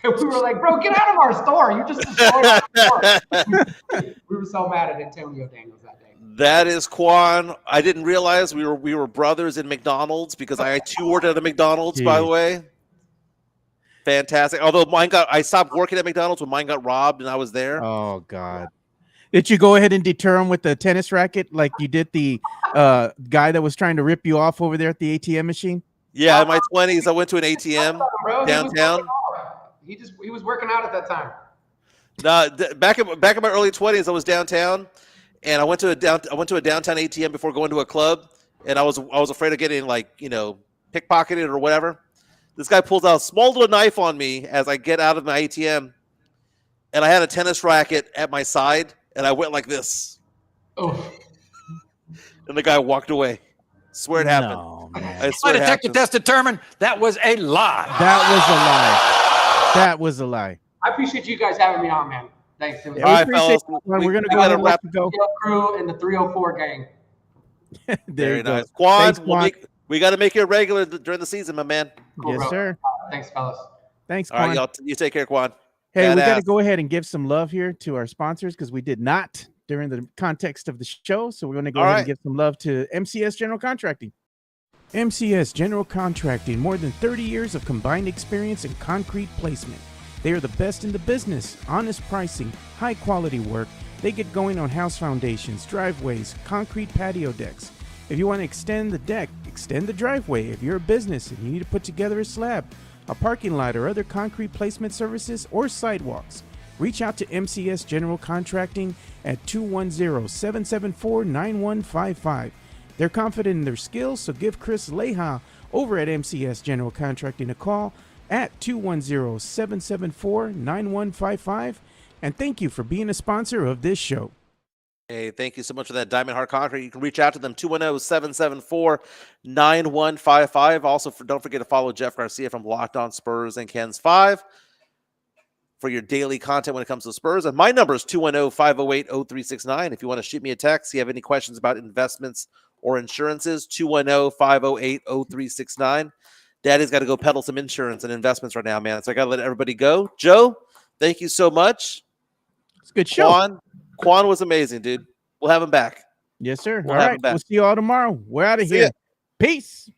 And we were like, bro, get out of our store. You just destroyed our store. We were so mad at Antonio Daniels that day. That is Quan. I didn't realize we were brothers in McDonald's because I too worked at a McDonald's, by the way. Fantastic. Although I stopped working at McDonald's when mine got robbed and I was there. Oh God. Did you go ahead and deter him with the tennis racket like you did the guy that was trying to rip you off over there at the ATM machine? Yeah, in my 20s, I went to an ATM downtown. He was working out at that time. Back in my early 20s, I was downtown, and I went to a downtown ATM before going to a club, and I was afraid of getting pickpocketed or whatever. This guy pulls out a small little knife on me as I get out of my ATM, and I had a tennis racket at my side, and I went like this. Oh. And the guy walked away. Swear it happened. No, man. I swear My detective test determined that was a lie. That was a lie. I appreciate you guys having me on, man. Thanks. Yeah, we appreciate it. We're going to go ahead and let you go. Crew and the 304 gang. Very nice. go. Quan, Thanks, Quan. we got to make you a regular during the season, my man. Cool, yes, bro. sir. Thanks, fellas. Thanks, All Quan. right, y'all. You take care, Quan. Hey, we Badass. got to go ahead and give some love here to our sponsors because we did not during the context of the show. So we're going to go ahead and give some love to MCS General Contracting. MCS General Contracting, more than 30 years of combined experience in concrete placement. They are the best in the business, honest pricing, high quality work. They get going on house foundations, driveways, concrete patio decks. If you want to extend the deck, extend the driveway. If you're a business and you need to put together a slab, a parking lot, or other concrete placement services or sidewalks, reach out to MCS General Contracting at 210-774-9155. They're confident in their skills, so give Chris Leha over at MCS General Contracting a call at 210-774-9155. And thank you for being a sponsor of this show. Hey, thank you so much for that, Diamond Heart Concrete. You can reach out to them, 210-774-9155. Also, don't forget to follow Jeff Garcia from Locked On Spurs and Ken's 5 for your daily content when it comes to Spurs. And my number is 210-508-0369. If you want to shoot me a text, you have any questions about investments or insurances, 210-508-0369. Daddy's got to go peddle some insurance and investments right now, man. So I got to let everybody go. Joe, thank you so much. It's a good show. Quan was amazing, dude. We'll have him back. Yes, sir. We'll all have right. him back. We'll see you all tomorrow. We're out of See here. ya. Peace.